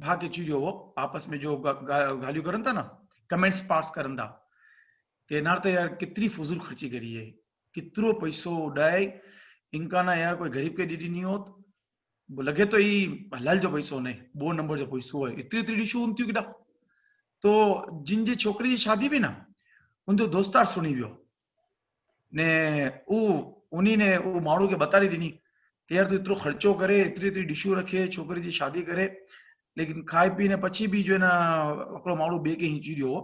भाग के चीजो वो आपस में जो गालियों करन था ना, कमेंट्स पास करन था कि ना तो यार कितनी फजूल खर्ची करी है, कितरो पैसो उड़ाए, इनका ना यार कोई गरीब के दीदी नहीं होत, लगे तो ही हलाल जो पैसो ने, बो नंबर जो पैसो है, इतनी इतनी डिशू उनती किडा। तो जिन जी छोकरी जी शादी भी ना, उन जो दोस्तार सुनी वियो ने ऊ उन्हीं ने वो माण्हू के बता रही थी नहीं कि यार तू इतरो खर्चो करे, इतनी इतनी डिशू रखे, छोकरी जी शादी करे, लेकिन खाए पीने पची भी जो है ना हिकिड़ो माण्हू ॿिए खे हीअं चई रहियो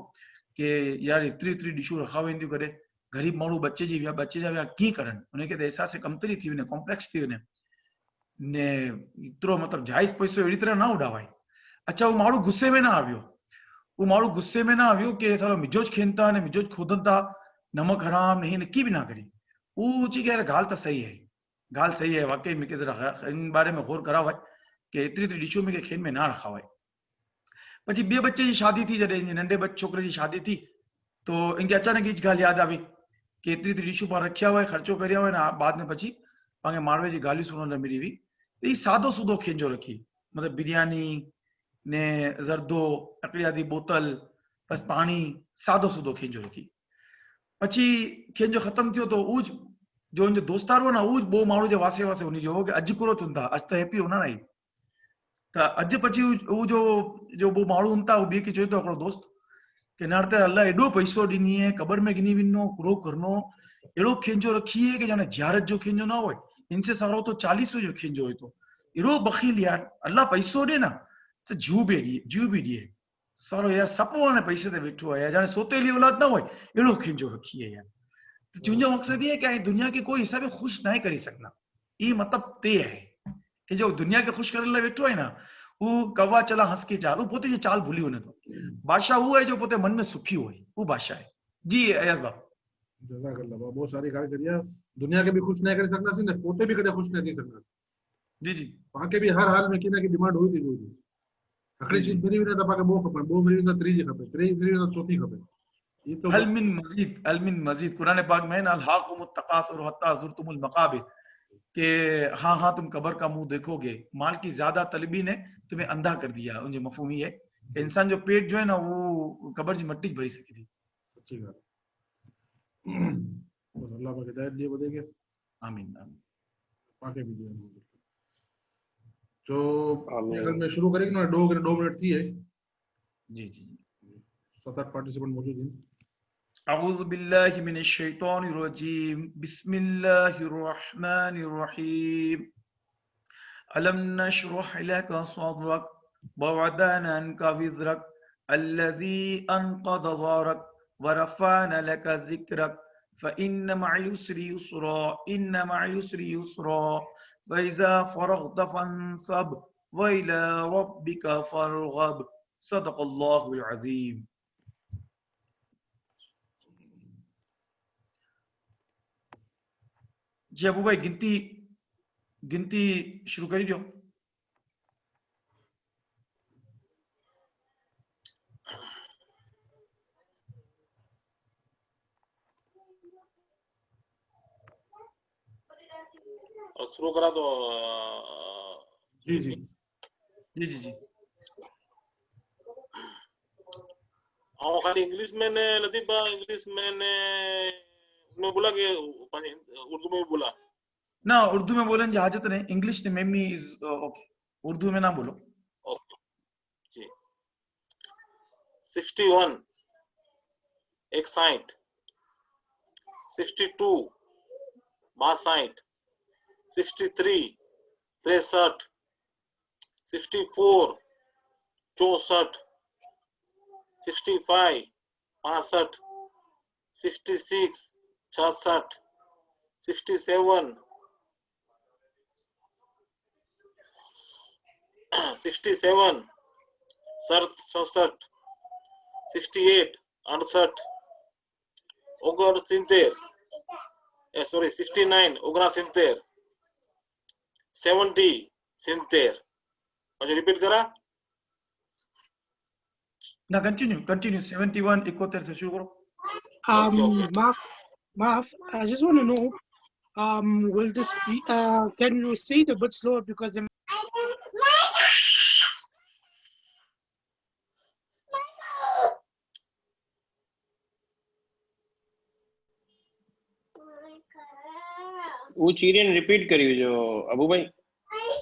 कि यार एतिरी एतिरी डिशूं रखा वेंदियूं करे, ग़रीब माण्हू बचे जी विया, बचे जा विया कीअं करनि, उनखे त अहसास कमतरी थी वञे, कॉम्प्लेक्स थी वञे ने, एतिरो मतिलबु जाइज़ पैसो अहिड़ी तरह न उॾावाए। अच्छा, उहो माण्हू गुस्से में न आवियो, उहो माण्हू गुस्से में न आवियो कि सालो मिजोज खेनि था ने मिजोज खोदनि था, नमक हराम ने हीअं की बि न करी, उहो चई कि यार ॻाल्हि त सही आहे, ॻाल्हि सही आहे, वाकई मूंखे ज़रा इन बारे में गौर करा हुआ कि एतिरी एतिरी डिशूं मूंखे खेनि में न रखा हुआ। પછી બે બચ્ચે जी शादी थी, जॾहिं नंढे छोकिरे जी शादी थी तो इनके अचानक इच ॻाल्हि यादि आई कि एतिरी एतिरी डिशूं पाण रखिया हुआ, ख़र्चो करिया हुआ, बाद में પછી पंहिंजे माड़वे जी ॻाल्हियूं सुणण लाइ मिली हुई, त हीअ सादो सूदो खींजो रखी, मतिलबु बिरयानी ने ज़रदो, लकड़ी आदि बोतल, बस पाणी, सादो सूदो खींजो रखी। પછી खींजो ख़तम थियो तो उज जो उनजो दोस्तार हो न, उज बो माण्हू जे वासे वासे उनजो हो कि अॼु पूरो थियुनि था, अॼु त हैप्पी हुन आई, त अॼु પછી उहो जो वो माण्हू हूंदा उहो ॿिए खे चए थो हिकिड़ो दोस्त कि न त अलाह एॾो पैसो ॾिनी है, क़बर में गिनी विनो पूरो करनो, अहिड़ो खींजो रखी है कि ॼण जियारत जो खींजो न हुए, इनसे सारो तो 40 जो खींजो हुई तो, अहिड़ो बखील यार, अल्लाह पैसो ॾे न त जीव बि ॾिए, सारो यार सपो हाणे पैसे ते वेठो आहे, ॼण सोतेली औलाद न हुए, अहिड़ो खींजो रखी है यार। तो तुंहिंजो मक़सद ये है कि दुनिया के कोई हिसाब ख़ुश न करे सघंदा, ये मतलब ते है कि जो दुनिया के खुश करण लाइ वेठो आहे ना, वो कवा चला हंस के चाल, वो पोते जी चाल भूली वञे थो, बादशाह वो है जो पोते मन में सुखी होए, वो बादशाह है। जी अय्याज भाउ। जज़ाकल्लाह, बहुत सारी ॻाल्हि करी आहे, दुनिया खे बि ख़ुशि न करे सघंदासीं न पोते बि कॾहिं ख़ुशि न थी सघंदासीं। जी जी पाण भी हर हाल में की न की डिमांड हुई थी हुई। हिकिड़ी जी चीज मिली वञे त पाण खे ॿ खपनि, ॿ मिली वञे त टीं खपे, टीं मिली वञे त चौथी खपे। ये तो अल मिन मजीद कुरान पाक में ना अल्हाकुमुत तकासुर हत्ता ज़ुरतुमुल मकाबिर, कि हाँ हाँ तुम कब्र का मुंह देखोगे, माल की ज्यादा तलबी ने तुम्हें अंधा कर दिया, उनजी मफ़हूम ये है कि इंसान जो पेट जो है ना वो कब्र जी मट्टी भरी सके थी। अच्छी ॻाल्हि, बस अल्लाह पाक हिदायत ॾिए वधेगे, आमीन आमीन। पाके भी ॾिए। तो अगर मैं शुरू करेंगे ना, 2 मिनट थी है। जी जी 7-8 पार्टिसिपेंट मौजूद हैं। अऊज़ु बिल्लाहि मिनश शैतानिर रजीम, बिस्मिल्लाहिर रहमानिर रहीम, अलम नशरह लका सदरक व वदअना अन्का विज़रक अल्लज़ी अनक़द ज़हरक व रफ़अना लका ज़िक्रक फ़इन्न मअल युस्रि युस्रा इन्न मअल युस्रि युस्रा फ़इज़ा फ़रग़त फ़ंसब व इला रब्बिका फ़रग़ब। सदक़ल्लाहुल अज़ीम। जी अबू भाई गिनती शुरू करी दियो। और शुरू करा तो जी जी जी जी जी आओ खाली इंग्लिश में ने लतीफ भाई, इंग्लिश में ने उन्होंने बोला कि उर्दू में भी बोला ना, उर्दू में बोलन जी हाजत नहीं, इंग्लिश में मी इज ओके, उर्दू में ना बोलो। ओके जी। 61 61, 62 62, 63 63, 64 64, 65 65, 66 66, 67 67 67, 68 68, 69 sorry 69 69, 70 70। मुझे रिपीट करा ना, कंटिन्यू 71 71 से शुरू करो। Maaf, I just want to know, will this be, can you say it a bit slower because वो चीरियन रिपीट करियो जो अबू भाई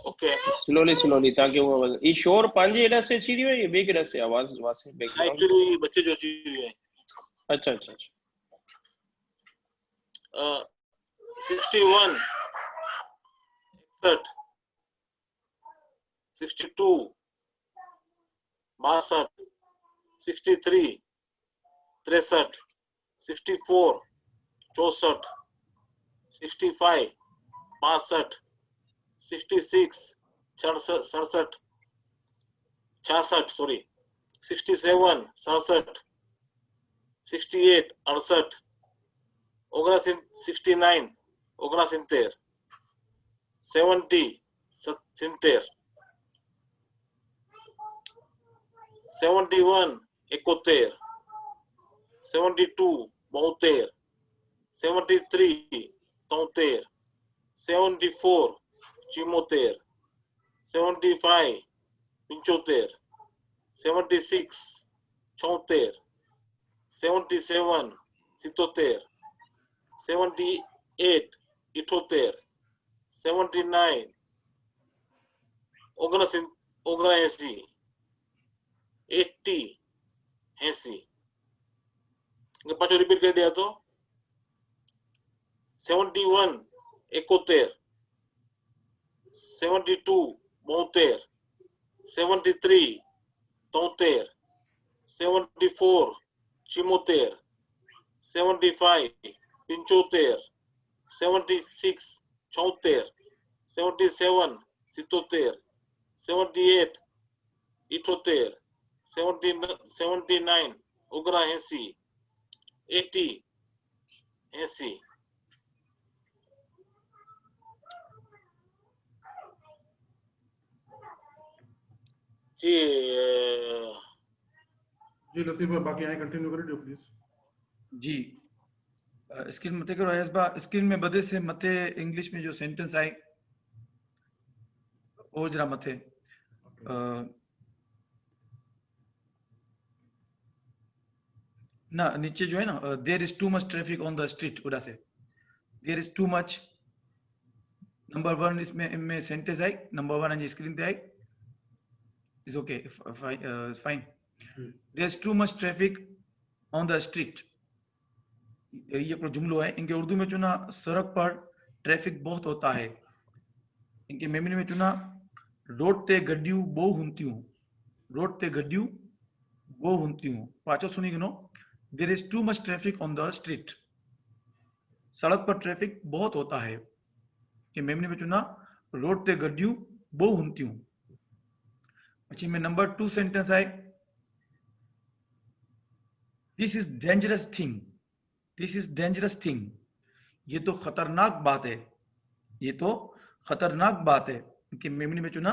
ओके स्लोली ताकि वो ई शोर पंजे रस से चीरियो ये बे के रस से आवाज वासे बैकग्राउंड एक्चुअली बच्चे जो चीज है अच्छा अच्छा अच्छा 61 61 62 62 63 63 64 64 65 65 66 67 66 सॉरी 67 67 68 68 69 69 70 70 71 71 72 72 73 73 74 74 75 75 76 76 77 77 78 78 79 79 80 80 ये पांचों रिपीट कर दिया तो 71 71 72 72 73 73 74 74 75 75 76 76 77 77 78 78 79 79 80 80 जी जी लतीफ भाई बाकी आए कंटिन्यू करिए प्लीज जी स्क्रीन मते करो एसबा स्क्रीन में बदे से मते इंग्लिश में जो सेंटेंस आए वो जरा मते ना नीचे जो है ना there is too much traffic on the street उड़ा से there is too much number 1 इसमें इनमें सेंटेंस आई नंबर 1 स्क्रीन पे आई is okay fine there is too much traffic on the street ये कोई जुमलो है इनके उर्दू में चुना सड़क पर ट्रैफिक बहुत होता है इनके मेमरी में चुना रोड ते गड्डियों बो हुंतियूं रोड ते गड्डियों बो हुंतियूं पाचो सुनी गनो there is too much traffic on the street सड़क पर ट्रैफिक बहुत होता है कि मेमरी में चुना रोड ते गड्डियों बो हुंतियूं પછી में नंबर 2 सेंटेंस आए this is dangerous thing this is dangerous thing ये तो खतरनाक बात है ये तो खतरनाक बात है कि मेमरी में चुना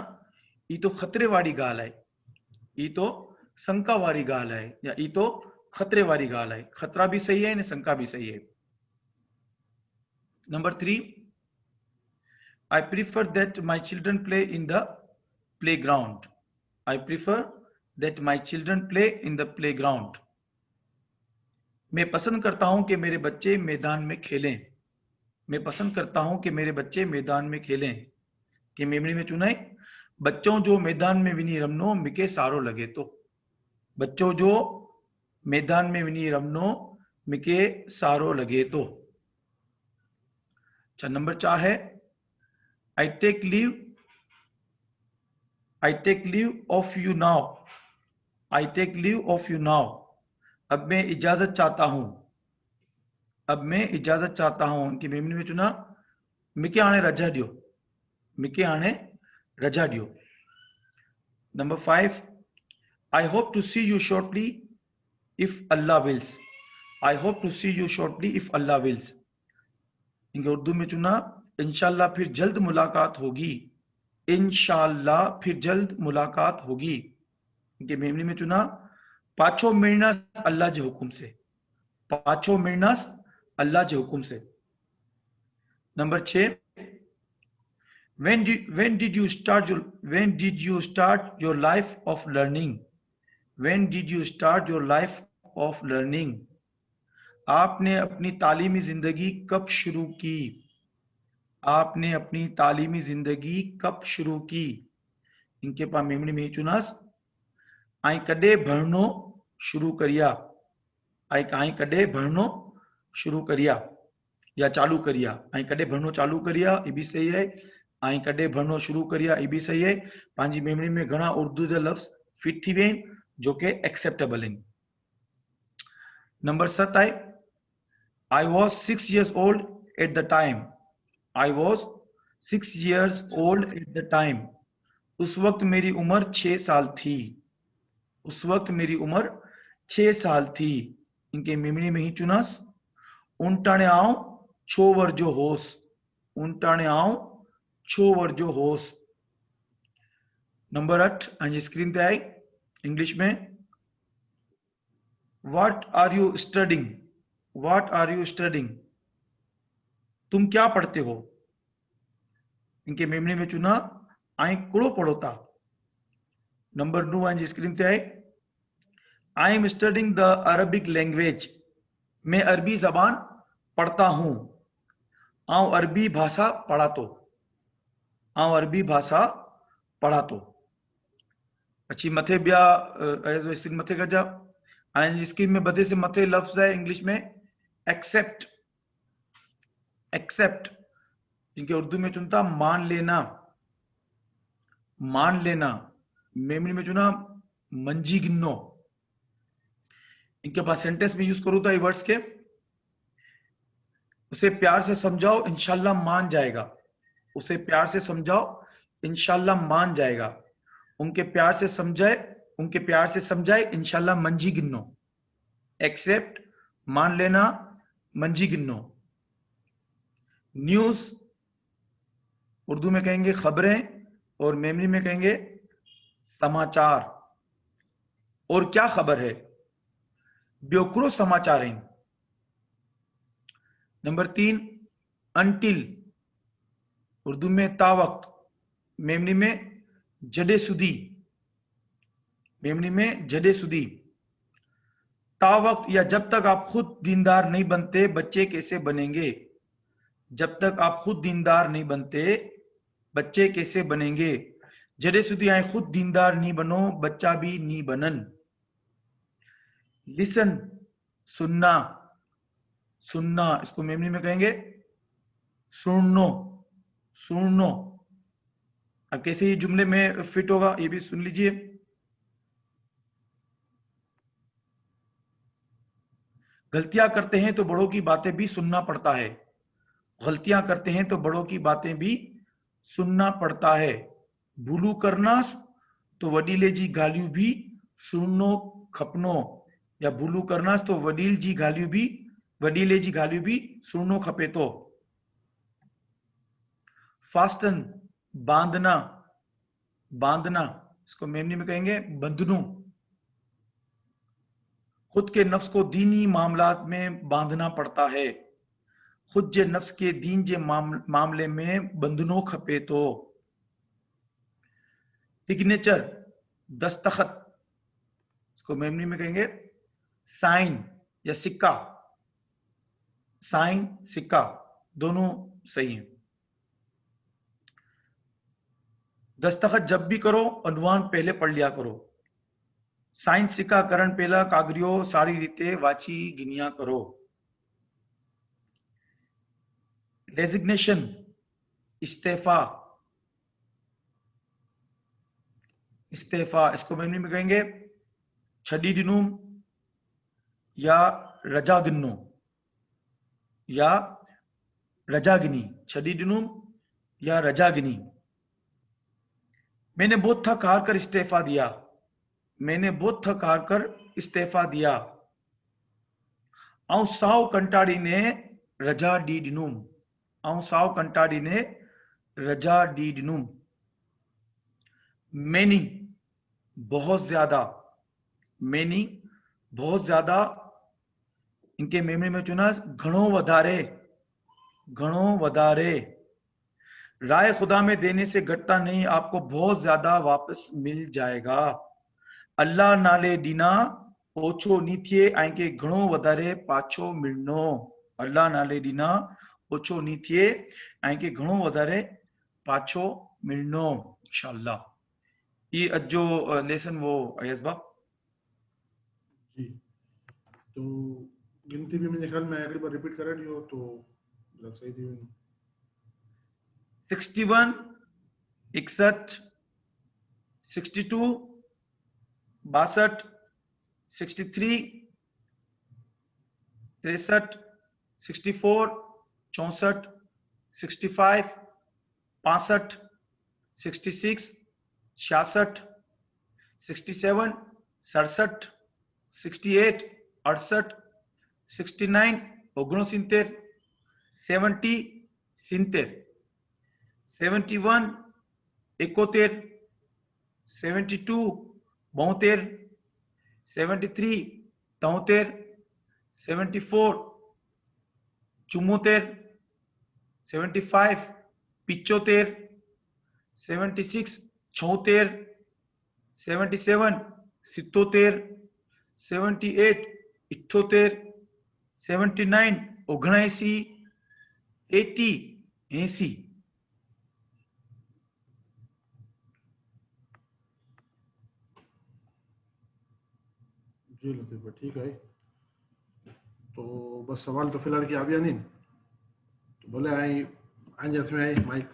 ये तो खतरे वाली गाल है ये तो शंका वाली गाल है या ये तो खतरे वाली गाल है खतरा भी सही है ने शंका भी सही है number 3 I prefer that my children play in the playground I prefer that my children play in the playground मैं पसंद करता हूं कि मेरे बच्चे मैदान में खेलें मैं पसंद करता हूं कि मेरे बच्चे मैदान में खेलें कि मेमोरी में चुनाई बच्चों जो मैदान में विनी रमनो मिके सारो लगे तो बच्चों जो मैदान में विनी रमनो मिके सारो लगे तो अच्छा नंबर 4 है I take leave of you now I take leave of you now अब मैं इजाजत चाहता हूं अब मैं इजाजत चाहता हूं उनकी मेमोरी में चुना मिके आने रजा दियो मिके आने रजा दियो number 5 I hope to see you shortly if Allah wills I hope to see you shortly if Allah wills इनके उर्दू में चुना इंशाल्लाह फिर जल्द मुलाकात होगी इंशाल्लाह फिर जल्द मुलाकात होगी इनके मेमोरी में चुना पाछो मिलना अल्लाह के हुक्म से पाछो मिलना अल्लाह के हुक्म से number 6 when did you start your life of learning when did you start your life of learning आपने अपनी तालीमी जिंदगी कब शुरू की आपने अपनी तालीमी जिंदगी कब शुरू की? इनके पास मेमरी में चुनास आई कदे भरनो शुरू करिया, आई कदे भरनो शुरू करिया या चालू करिया। आई कदे भरनो चालू करिया ये भी सही है, आई कदे भरनो शुरू करिया ये भी सही है। पंहिंजी मेमरी में घणा उर्दू जा लफ्ज फिट थी वें जो के एक्सेप्टेबल हैं। नंबर 7 है I was 6 years old at the time. I was 6 years old at the time. उस वक्त मेरी उम्र 6 साल थी। उस वक्त मेरी उम्र 6 साल थी। इनके मेमरी में ही चुनास उनटाने आओ छोवर जो होस, उनटाने आओ छोवर जो होस। नंबर 8 अंजी स्क्रीन पे आई इंग्लिश में, What are you studying? What are you studying? तुम क्या पढ़ते हो? इनके मेमरी में चुना आई कुड़ो पढ़ोता। नंबर 9 अंजी स्क्रीन पे आई, I am studying the Arabic language. मैं अरबी जबान पढ़ता हूं। आऊं अरबी भाषा पढ़ा तो, आऊं अरबी भाषा पढ़ा तो। अच्छी मथे ब्या मथे कर जा स्क्रीन में बदे से मथे लफ्ज है इंग्लिश में एक्सेप्ट। एक्सेप्ट जिनके उर्दू में चुनता मान लेना, मान लेना। मेमरी में चुना मंजी गिन्नो। इनके पास सेंटेंस में यूज करूँ था ये वर्ड्स के, उसे प्यार से समझाओ इंशाल्लाह मान जाएगा। उसे प्यार से समझाओ इंशाल्लाह मान जाएगा। उनके प्यार से समझाए, उनके प्यार से समझाए इंशाल्लाह मंजी गिन्नो। एक्सेप्ट मान लेना, मंजी गिन्नो। न्यूज उर्दू में कहेंगे खबरें और मेमरी में कहेंगे समाचार। और क्या खबर है? ब्योक्रो समाचार हैं। नंबर 3 अंटिल उर्दू में तावक्त, मेमरी में जडे सुदी, मेमरी में जडे सुदी। तावक्त या जब तक आप खुद दीनदार नहीं बनते बच्चे कैसे बनेंगे? जब तक आप खुद दीनदार नहीं बनते बच्चे कैसे बनेंगे? जडे सुदी आए खुद दीनदार नहीं बनो बच्चा भी नहीं बनन। लिसन सुनना, सुनना इसको मेमरी में कहेंगे सुनो, सुनो। अब कैसे ये जुमले में फिट होगा ये भी सुन लीजिए। गलतियां करते हैं तो बड़ों की बातें भी सुनना पड़ता है। गलतियां करते हैं तो बड़ों की बातें भी सुनना पड़ता है। भूलू करनास तो वडीले जी गालियों भी सुनो खपनो, या भूलू करनास तो वडील जी गालियों भी, वडीले जी गालियों भी सुनो खपे तो। फास्टन बांधना, बांधना इसको मेमरी में कहेंगे बंधनु। खुद के नफ्स को दीनी मामलात में बांधना पड़ता है। खुद जे नफ्स के दीन जे मामले में बंधनो खपे तो। सिग्नेचर दस्तखत इसको मेमरी में कहेंगे साइन या सिक्का। साइन सिक्का दोनों सही हैं। दस्तखत जब भी करो अनुवान पहले पढ़ लिया करो। साइन सिक्का करण पहला कागरियो सारी रीते वाची गिनिया करो। रेजिग्नेशन इस्तीफा, इस्तीफा इसको मेमरी में कहेंगे छड़ी दिनूम या रजा गिन्नो, या रजागिनी। छड़ी दिनूम या रजागिनी। मैंने बहुत थक हार कर इस्तीफा दिया, मैंने बहुत थक हार कर इस्तीफा दिया। आऊं साव कंटाड़ी ने रजा डी दिनूम, आऊं साव कंटाड़ी ने रजा डी दिनूम। मैनी बहुत ज्यादा, मैनी बहुत ज्यादा। इनके मेमरी में चुना घणो वधारे, घणो वधारे। राय खुदा में देने से घटता नहीं, आपको बहुत ज्यादा वापस मिल जाएगा। अल्लाह नाले दीना ओछो नी थिए, आंके घणो वधारे पाछो मिलनो। अल्लाह नाले दीना ओछो नी थिए ऐं के घणो वधारे पाछो मिलनो इंशाअल्लाह। ये अॼु जो लेसन वो अयस भाउ। जी, तो गिनती भी मुंहिंजे ख्याल में हिकिड़ी बार रिपीट करे ॾियो तो जरा सही थी वेंदो। 61 61 62 62 63 63 64 64 65 65 66 66 67 67 68 68 69 69 70 70 71 71 72 72 73 73 74 74 75 75 76 76 77 77 78 78 79 79 80 80। जी लतीफ़ भाई ठीक है। तो बस सवाल तो फिलहाल की आ गया नहीं, तो बोले आई आंजे हथ में आई माइक।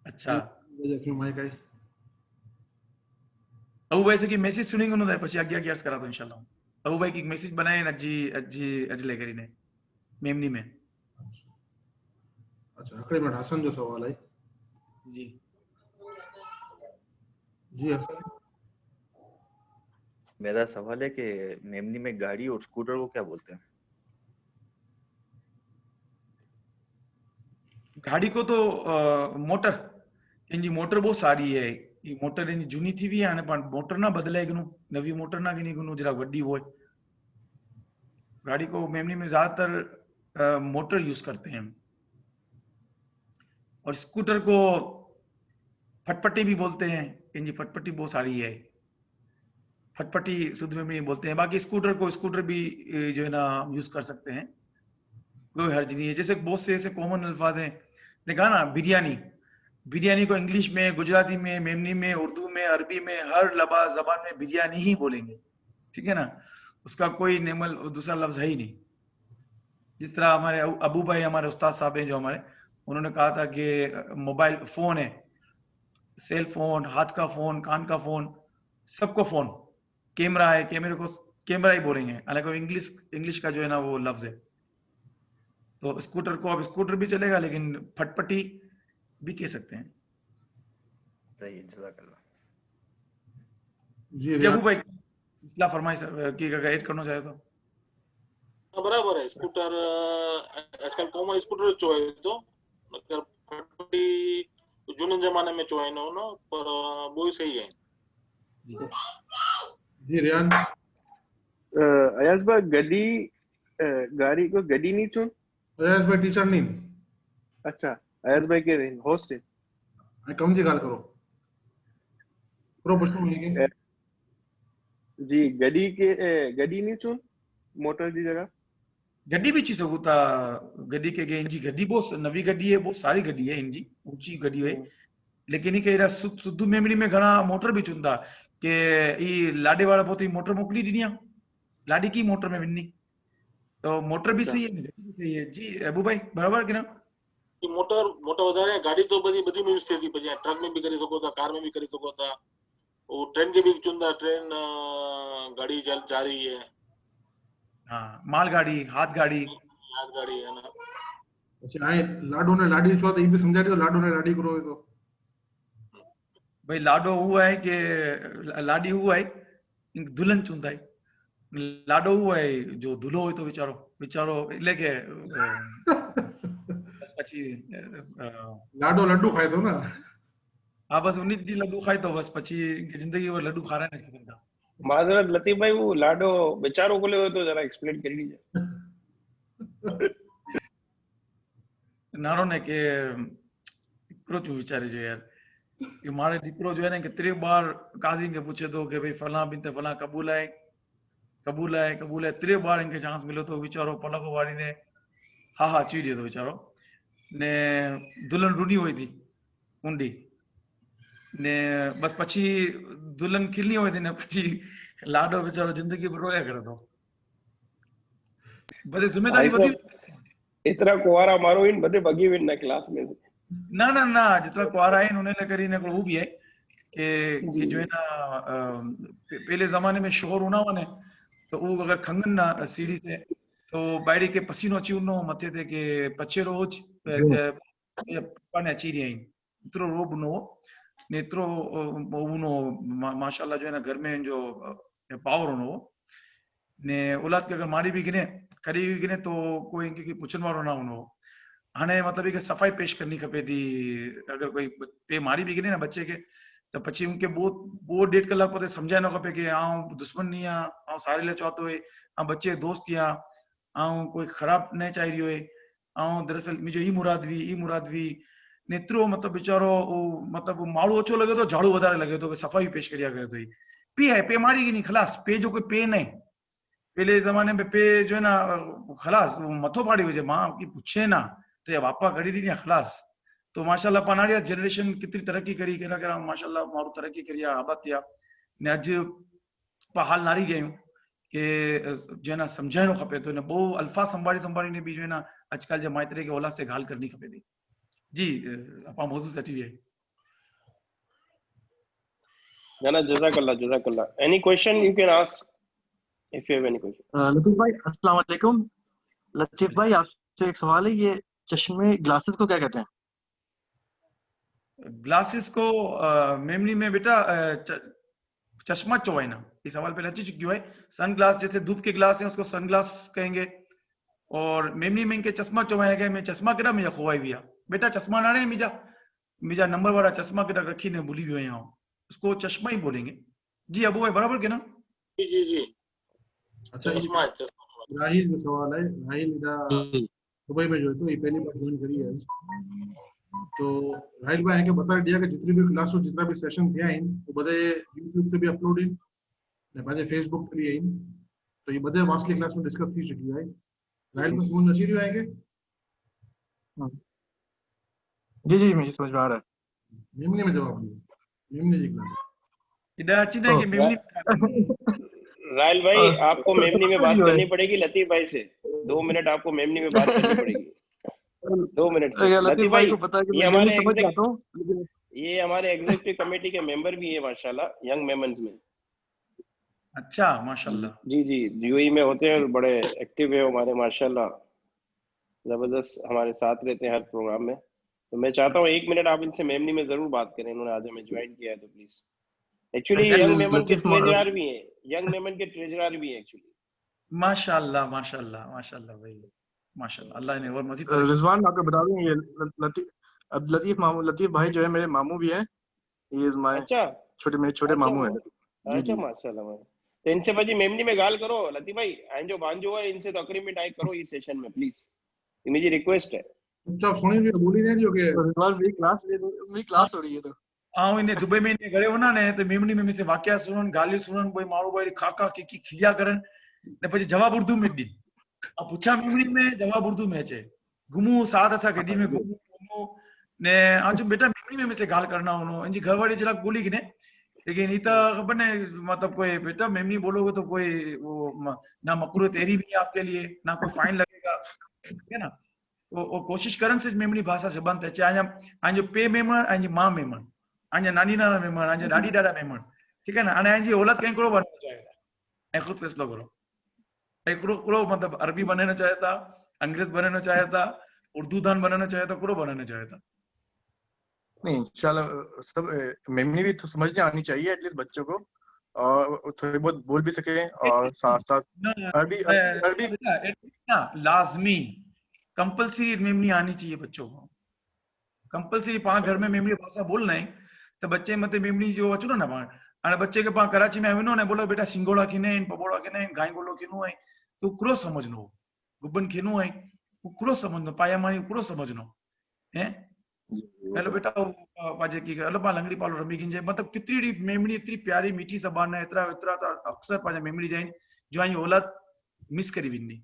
अच्छा मुंहिंजे हथ में माइक आई। अबू भाई से की मैसेज सुनेंगे उन्होंने પછી आगे आगे अर्ज करा तो इंशाल्लाह। अबू भाई की मैसेज बनाए अजले करीने मेमनी में। अच्छा हिकिड़े मिनट हसन जो सवाल आई। जी जी हसन। मेरा सवाल है कि मेमनी में गाड़ी और स्कूटर को क्या बोलते हैं? गाड़ी को तो मोटर इनजी मोटर बहुत सारी है। ये मोटर इनजी जूनी थी हुई है पण मोटर ना बदले गनु नवी मोटर ना गिनी गनु जरा वड्डी हो। गाड़ी को मेमनी में ज्यादातर मोटर यूज करते हैं और स्कूटर को फटपटी भी बोलते हैं। इनकी फटपटी बहुत सारी है। फटपटी शुद्ध में बोलते हैं। बाकी स्कूटर को स्कूटर भी जो है ना यूज कर सकते हैं, कोई हर्ज नहीं है। जैसे बहुत से ऐसे कॉमन अल्फाज हैं, ने कहा ना बिरयानी, बिरयानी को इंग्लिश में, गुजराती में, मेमनी में, उर्दू में, अरबी में, हर जबान में बिरयानी ही बोलेंगे, ठीक है ना। उसका कोई नेमल दूसरा लफ्ज है ही नहीं। जिस तरह हमारे अबू भाई हमारे उस्ताद साहब हैं जो हमारे, उन्होंने कहा था कि मोबाइल फोन है, सेल फोन, हाथ का फोन, कान का फोन, सबको फोन। कैमरा है, कैमरे को कैमरा ही बोलेंगे, हालांकि इंग्लिश का जो है ना वो लफ्ज है। तो स्कूटर को अब स्कूटर भी चलेगा लेकिन फटपटी भी कह सकते हैं। सही है, जज़ाकल्लाह। जी जी अबू भाई इस्लाह फरमाइश की अगर ऐड करना चाहे तो। हाँ, बराबर है। स्कूटर आजकल कॉमन स्कूटर चोए तो नकर फटपटी जूने जमाने में चोए न पर वो ही सही है। जी रियान। अयाज भाई गड्डी गाड़ी को गड्डी नहीं चुन। अयाज भाई टीचर नहीं। अच्छा अयाज भाई के होस्ट है। ऐं कम जी ॻाल्हि करो। पूरो पुछो है जी गड्डी के गड्डी नहीं चुन मोटर की जगह गड्डी भी ची सघूं था। गड्डी के इनजी गड्डी बहुत नवी गड्डी है, बहुत सारी गड्डी है इनजी, ऊंची गड्डी है। लेकिन ही कहिड़ा सुधू मेमरी में घणा मोटर भी चुनता कि ई लाॾे वारा पोइ मोटर मोकिली ॾिनी आहे, लाॾी की मोटर में विनी, तो मोटर भी सही है, गड्डी भी सही है। जी अबू भाई बराबर कि ना। मोटर मोटर वधारे गाड़ी तो बधी में यूज थी थी ट्रक में भी करी सको था, कार में भी करी सको था। वो ट्रेन के भी चुनता, ट्रेन गाड़ी जा रही है। हाँ मालगाड़ी, हाथ गाड़ी है ना। अच्छा ऐं लाडो ने लाडी छो त ई बि सम्झाए ॾियो लाडो ने लाडी करो तो भाई लाडो हुआ है कि लाडी हुआ है दुल्हन चुनता है। लाडो हुआ है जो दुल्हो हुई तो बेचारो बेचारो એટલે કે પછી लाडो लड्डू खाए तो ना। हाँ बस उन्हीं दी लड्डू खाई तो बस પછી जिंदगी वो लड्डू खा रहे हैं ना। माजरत लतीफ भाई वो लाडो बेचारो को ले तो जरा एक्सप्लेन कर दीजिए। नारो ने के हिकिड़ो थियो वीचारे जो यार कि मारे दीकरो जो है ना केतिरी बार काज़ी के पूछे तो कि भाई फलां बिन ते फलां क़बूल है, कबूल है 3 बार इनके चांस मिलो तो वीचारो पलक वारी ने हा चई दियो तो वीचारो ने दुल्हन रूनी हुई थी ऊंडी ने बस પછી दुल्हन खिलनी हुई थी ने પછી लाडो बेचारो जिंदगी भर रोया करे तो बड़ी जिम्मेदारी भाई वधी साहब एतरा कुवारा मारो इन बधे भगी विन ना क्लास में से। ना जितना कुआरा है उन्हें કરીને को भी है कि जो है ना पहले जमाने में शोर होना वने तो वो अगर खंगन ना सीढ़ी से तो बायरी के पसीनो अची उनो मथे ते के पचे रोज पाने अची रही आहिनि इतरो रोब नो नेत्रो उनो माशाल्लाह जो है ना घर में जो पावर होनो ने औलाद के अगर मारी भी गिने करी भी गिने तो कोई इनके पुछन वारो ना होनो हाणे मतलब कि सफाई पेश करनी खपे थी अगर कोई पे मारी भी गिने ना बच्चे के तो પછી उनके वो 1.5 कलाक पोते समझाइणो खपे कि आऊं दुश्मन नहीं आ आऊं सारे ले चवंदो हुए आऊं बच्चे दोस्त या आऊं कोई खराब न चाही रहियो हुए आऊं दरअसल मुंहिंजो ई मुराद हुई नेतिरो मतलब बेचारो मतलब माण्हू ओछो लगे तो झाड़ू वधारे लगे तो सफ़ाई पेश करिया करे तो पी है पे मारी नहीं खलास पे जो कोई पे नहीं पहले जमाने में पे जो है ना खलास मथो फाड़ी हुजे मां की पूछे ना तो या वापा करी दी ना खलास तो माशाल्लाह पनाड़िया जनरेशन कितनी तरक्की करी केड़ा केड़ा माशाल्लाह मारू तरक्की करी आबाद थिया ने अज हाल नारी गयूं कि जो है ना समझाइणो खपे तो ने बहु अल्फा संभाड़ी ने भी जो है ना आजकल जे माइतरे के औलाद से गाल करनी खपे थी जी अपा मौजूद सटी है ना जज़ाकल्लाह any question you can ask if you have any question. Latif भाई अस्सलाम वालेकुम। लतीफ भाई आपसे एक सवाल है, ये चश्मे ग्लासेस को क्या कहते हैं? ग्लासेस को मेमनी में बेटा चश्मा चौवाई ना ये सवाल पहले अच्छी चुकी है सन ग्लास जैसे धूप के ग्लास है उसको सन ग्लास कहेंगे और मेमनी में इनके चश्मा चौवाई है मैं चश्मा केड़ा मुझा खोवाई भी बेटा चश्मा ना रहे मुझा नंबर वाला चश्मा केड़ा रखी ने भूली भी यहाँ उसको चश्मा ही बोलेंगे। जी अबू भाई बराबर के ना? जी अच्छा चश्मा राहिल जो सवाल है, राहिल दुबई में जो है तो ये पहली बार ज्वाइन करी है तो राहिल भाई के बता दिया कि जितनी भी क्लासों जितना भी सेशन थिया आहिनि वो बधे यूट्यूब पे भी अपलोड आहिनि ने पंहिंजे फेसबुक पे भी आहिनि तो ये बधे वास्टली क्लास में डिस्कस थी चुकी है। राहिल को समझ अची रहियो आहे के? जी मुझे समझ में आ रहा है। मेमनी में जवाब दियो, मेमनी जी क्लास इधर अच्छी नहीं कि मेमनी राहिल भाई आपको मेमनी में बात करनी पड़ेगी लतीफ भाई से 2 मिनट आपको मेमनी में बात करनी पड़ेगी 2 मिनट से। लतीफ भाई को पता है कि ये मैं हमारे समझ जाता हूं लेकिन ये हमारे एग्जीक्यूटिव कमेटी के मेंबर भी है माशाल्लाह यंग मेमन्स में। अच्छा माशाल्लाह जी यूएई में होते हैं और बड़े एक्टिव है हमारे माशाल्लाह जबरदस्त हमारे साथ रहते हैं हर प्रोग्राम में। तो मैं चाहता हूँ 1 मिनट आप इनसे मेमनी में जरूर बात करें, इन्होंने आज हमें ज्वाइन किया है तो प्लीज। एक्चुअली यंग मेमन के ट्रेजरर भी हैं, यंग मेमन के ट्रेजरर भी हैं एक्चुअली। माशाल्लाह भाई माशाल्लाह अल्लाह ने और मजीद रिजवान आपको बता दूं ये लतीफ भाई जो है मेरे मामू भी हैं, ये इज माय अच्छा मेरे छोटे मामू हैं। अच्छा माशाल्लाह भाई तो इनसे भाई मेमनी में गाल करो लतीफ भाई जो बांजो है इनसे तो अग्रीमेंट आई करो इस सेशन में प्लीज, ये मेरी रिक्वेस्ट है। चुपचाप सुनी रहियो बोली नहीं रहियो के रिजवान मेरी क्लास हो रही है तो आऊं इन्हें दुबई में इन्हें गए होना ने तो मेमनी में से वाकया सुनन गाली सुनन कोई मारो भाई खाका की खिलिया करन ने પછી जवाब उर्दू में दी अब पूछा मेमनी में जवाब उर्दू में अचे घुमू साथ असा गड्डी में घुमू ने आज बेटा मेमनी में से गाल करना होनो इनकी घरवाड़ी जरा बोली कि ने लेकिन ये तो खबर ने मतलब कोई बेटा मेमनी बोलोगे तो कोई वो ना मकरू तेरी भी आपके लिए ना कोई फाइन लगेगा ठीक है ना तो कोशिश करन से मेमनी भाषा जबान ते चाहे आज जो पे मेमन आज मां मेमन आज नानी नाना मेमन आज डाडी डाडा मेमन ठीक है ना अने आज औलाद कहीं को बनना चाहेगा ऐ खुद फैसलो करो एक मतलब अरबी बनना चाहता अंग्रेज बनना चाहता उर्दू दान बनना चाहता कुरो बनना चाहता नहीं इंशाल्लाह सब मेमनी भी तो समझने आनी चाहिए एटलीस्ट बच्चों को और थोड़ी बहुत बोल भी सके और साथ साथ अरबी ना लाजमी कंपलसरी मेमनी आनी चाहिए बच्चों को कंपलसरी पांच घर में मेमनी भाषा बोलना है तो बच्चे मत मेमनी जो अचो ना पाण हाणे बच्चे के पाण कराची में वञो ने बोलो बेटा सिंगोड़ा किने आहिनि पकोड़ा किने आहिनि गांइ गोलो किनो आहे तो कुरो समझनो गुबन किनो आहे कुरो समझनो पायामानी कुरो समझनो हैं हेलो बेटा पाजे की हेलो पा लंगड़ी पालो रमी गिंजे मतलब कितनी मेमनी इतनी प्यारी मीठी जबान है इतना इतना अक्सर पाजे मेमनी जाइन जो औलाद मिस करी विन्नी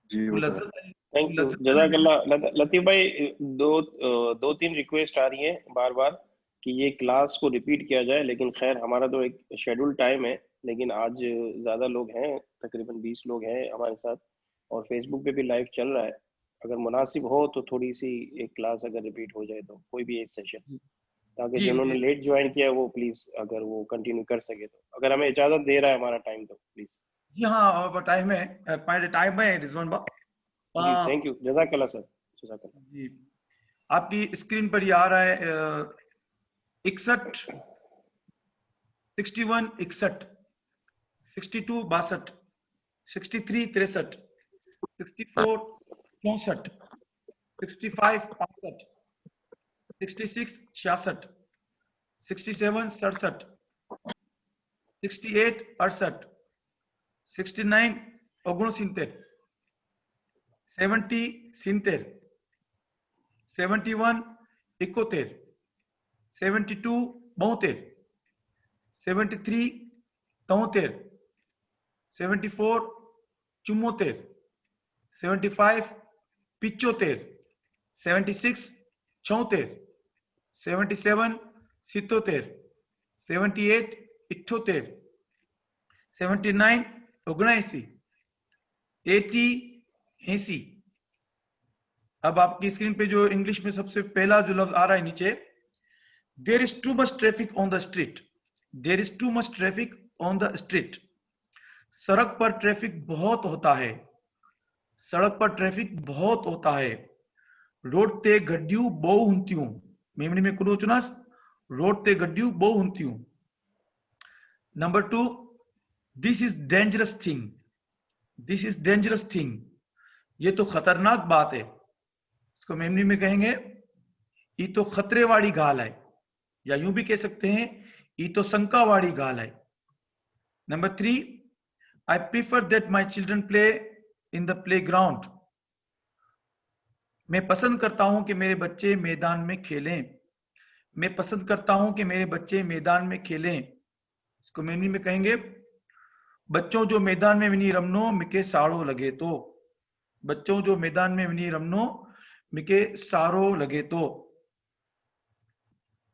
जी वो तो है। थैंक यू जज़ाकल्लाह। लतीफ भाई दो तीन रिक्वेस्ट आ रही है बार बार कि ये क्लास को रिपीट किया जाए, लेकिन खैर हमारा तो एक शेड्यूल टाइम है, लेकिन आज ज़्यादा लोग हैं, तकरीबन 20 लोग हैं हमारे साथ, और फेसबुक पे भी लाइव चल रहा है। अगर मुनासिब हो तो थोड़ी सी एक क्लास अगर रिपीट हो जाए तो कोई भी एक सेशन, ताकि जी जिन्होंने लेट ज्वाइन किया वो प्लीज अगर वो कंटिन्यू कर सके तो, अगर हमें इजाजत दे रहा है हमारा टाइम तो प्लीज। जी हाँ टाइम है, टाइम है रिजवान बा। जी थैंक यू जज़ाकल्लाह सर, जज़ाकल्लाह। जी आपकी स्क्रीन पर ये आ रहा है 61 61 61 62 62 63 63 64 64 65 65 66 66 67 67 68 68 69 69 70 70 71 71 72 72 73 73 74 74 75 75 76 76 77 77 78 78 79 79 80 80। अब आपकी स्क्रीन पे जो इंग्लिश में सबसे पहला जो लफ्ज आ रहा है नीचे, there is too much traffic on the street, there is too much traffic on the street. सड़क पर ट्रैफिक बहुत होता है, सड़क पर ट्रैफिक बहुत होता है। रोड ते गड्डियों बहु हुंतियों, मेमनी में कुनो चुनास, रोड ते गड्डियों बहु हुंतियों। Number 2, this is dangerous thing, this is dangerous thing, ये तो खतरनाक बात है। इसको मेमनी में कहेंगे ये तो खतरे वाली गाल है, या यूं भी कह सकते हैं ये तो शंका वाली गाल है। Number 3, I prefer that my children play in the play ground, मैं पसंद करता हूं कि मेरे बच्चे मैदान में खेलें, मैं पसंद करता हूं कि मेरे बच्चे मैदान में खेलें। इसको मेमनी में कहेंगे बच्चों जो मैदान में विनी रमनो मिके साड़ो लगे तो, बच्चों जो मैदान में विनी रमनो मिके सारो लगे तो।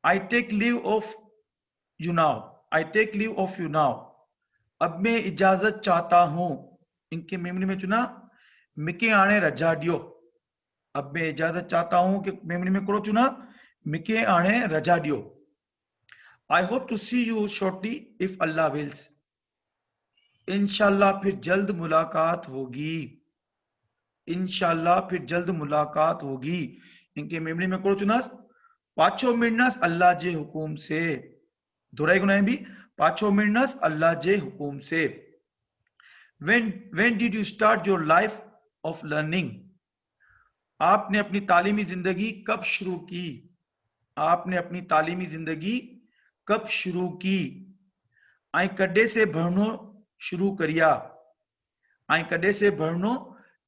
I take leave of you now, I take leave of you now, अब मैं इजाजत चाहता हूं। इनके मेमनी में चुना मिके आने रजा दियो, अब मैं इजाजत चाहता हूं कि मेमनी में करो चुना मिके आने रजा दियो। I hope to see you shortly if Allah wills, इंशाल्लाह फिर जल्द मुलाकात होगी, इंशाल्लाह फिर जल्द मुलाकात होगी। इनके मेमोरी में करो चुनास पाछो मिर्नस अल्लाह जे हुकुम से, दोहराई गुनाह भी पाछो मिर्नस अल्लाह जे हुकुम से। when did you start your life of learning, आपने अपनी तालीमी जिंदगी कब शुरू की, आपने अपनी तालीमी जिंदगी कब शुरू की। आई कड्डे से भरनो शुरू करिया, आई कड्डे से भरनो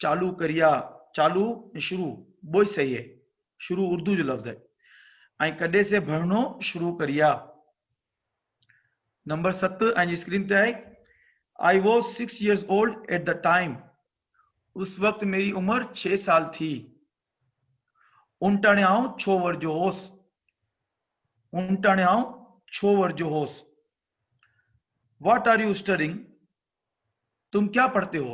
चालू करिया, चालू शुरू बोई सही है, शुरू उर्दू जो लफ्ज है। आई कड्डे से भरनो शुरू करिया। नंबर 7 आई स्क्रीन पे है, I was 6 years old at the time, उस वक्त मेरी उम्र 6 साल थी। उन्टाण्याओ छो वर्जो होस, उन्टाण्याओ छो वर्जो होस। व्हाट आर यू स्टडिंग, तुम क्या पढ़ते हो।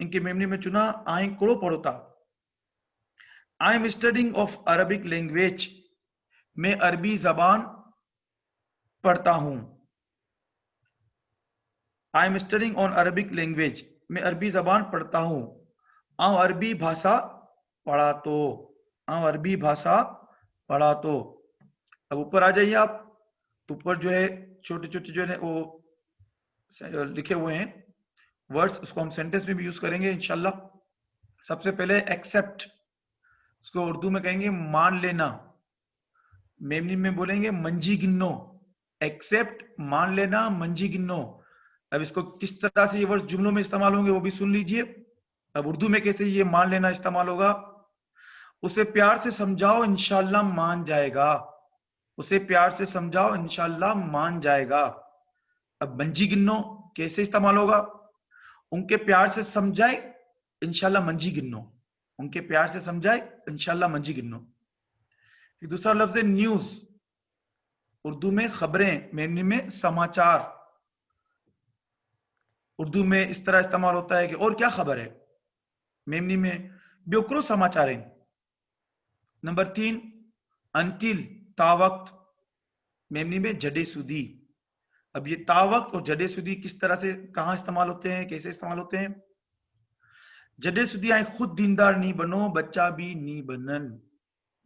इनके मेमनी में चुना आई कोड़ो पढ़ोता, I am studying of Arabic language, मैं अरबी जबान पढ़ता हूं। I am studying on Arabic language, मैं अरबी जबान पढ़ता हूं। आओ अरबी भाषा पढ़ा तो, आओ अरबी भाषा पढ़ा तो। अब ऊपर आ जाइए आप, ऊपर जो है छोटे छोटे जो है वो लिखे हुए हैं वर्ड्स, उसको हम सेंटेंस में भी यूज करेंगे इंशाल्लाह। सबसे पहले एक्सेप्ट, इसको उर्दू में कहेंगे मान लेना, मेमनी में बोलेंगे मंजी गिन्नो। एक्सेप्ट मान लेना, मंजी गिन्नो। अब इसको किस तरह से ये वर्ड जुमलों में इस्तेमाल होंगे वो भी सुन लीजिए। अब उर्दू में कैसे ये मान लेना इस्तेमाल होगा, उसे प्यार से समझाओ इंशाल्लाह मान जाएगा, उसे प्यार से समझाओ इंशाल्लाह मान जाएगा। अब मंजी गिन्नो, कैसे इस्तेमाल होगा? उनके प्यार से समझाए इंशाल्लाह मंजी गिनो, उनके प्यार से समझाए इंशाल्लाह मंजी गिनो। फिर दूसरा लफ्ज है न्यूज, उर्दू में खबरें, मेमनी में समाचार। उर्दू में इस तरह इस्तेमाल होता है कि और क्या खबर है, मेमनी में ब्योकरो समाचार है। नंबर 3 अंटिल, तावक्त, मेमनी में जडे सुदी। अब ये तावक्त और जडे सुदी किस तरह से कहां इस्तेमाल होते हैं, कैसे इस्तेमाल होते हैं? जडे सुदी आई खुद दीनदार नहीं बनो, बच्चा भी नहीं बनन।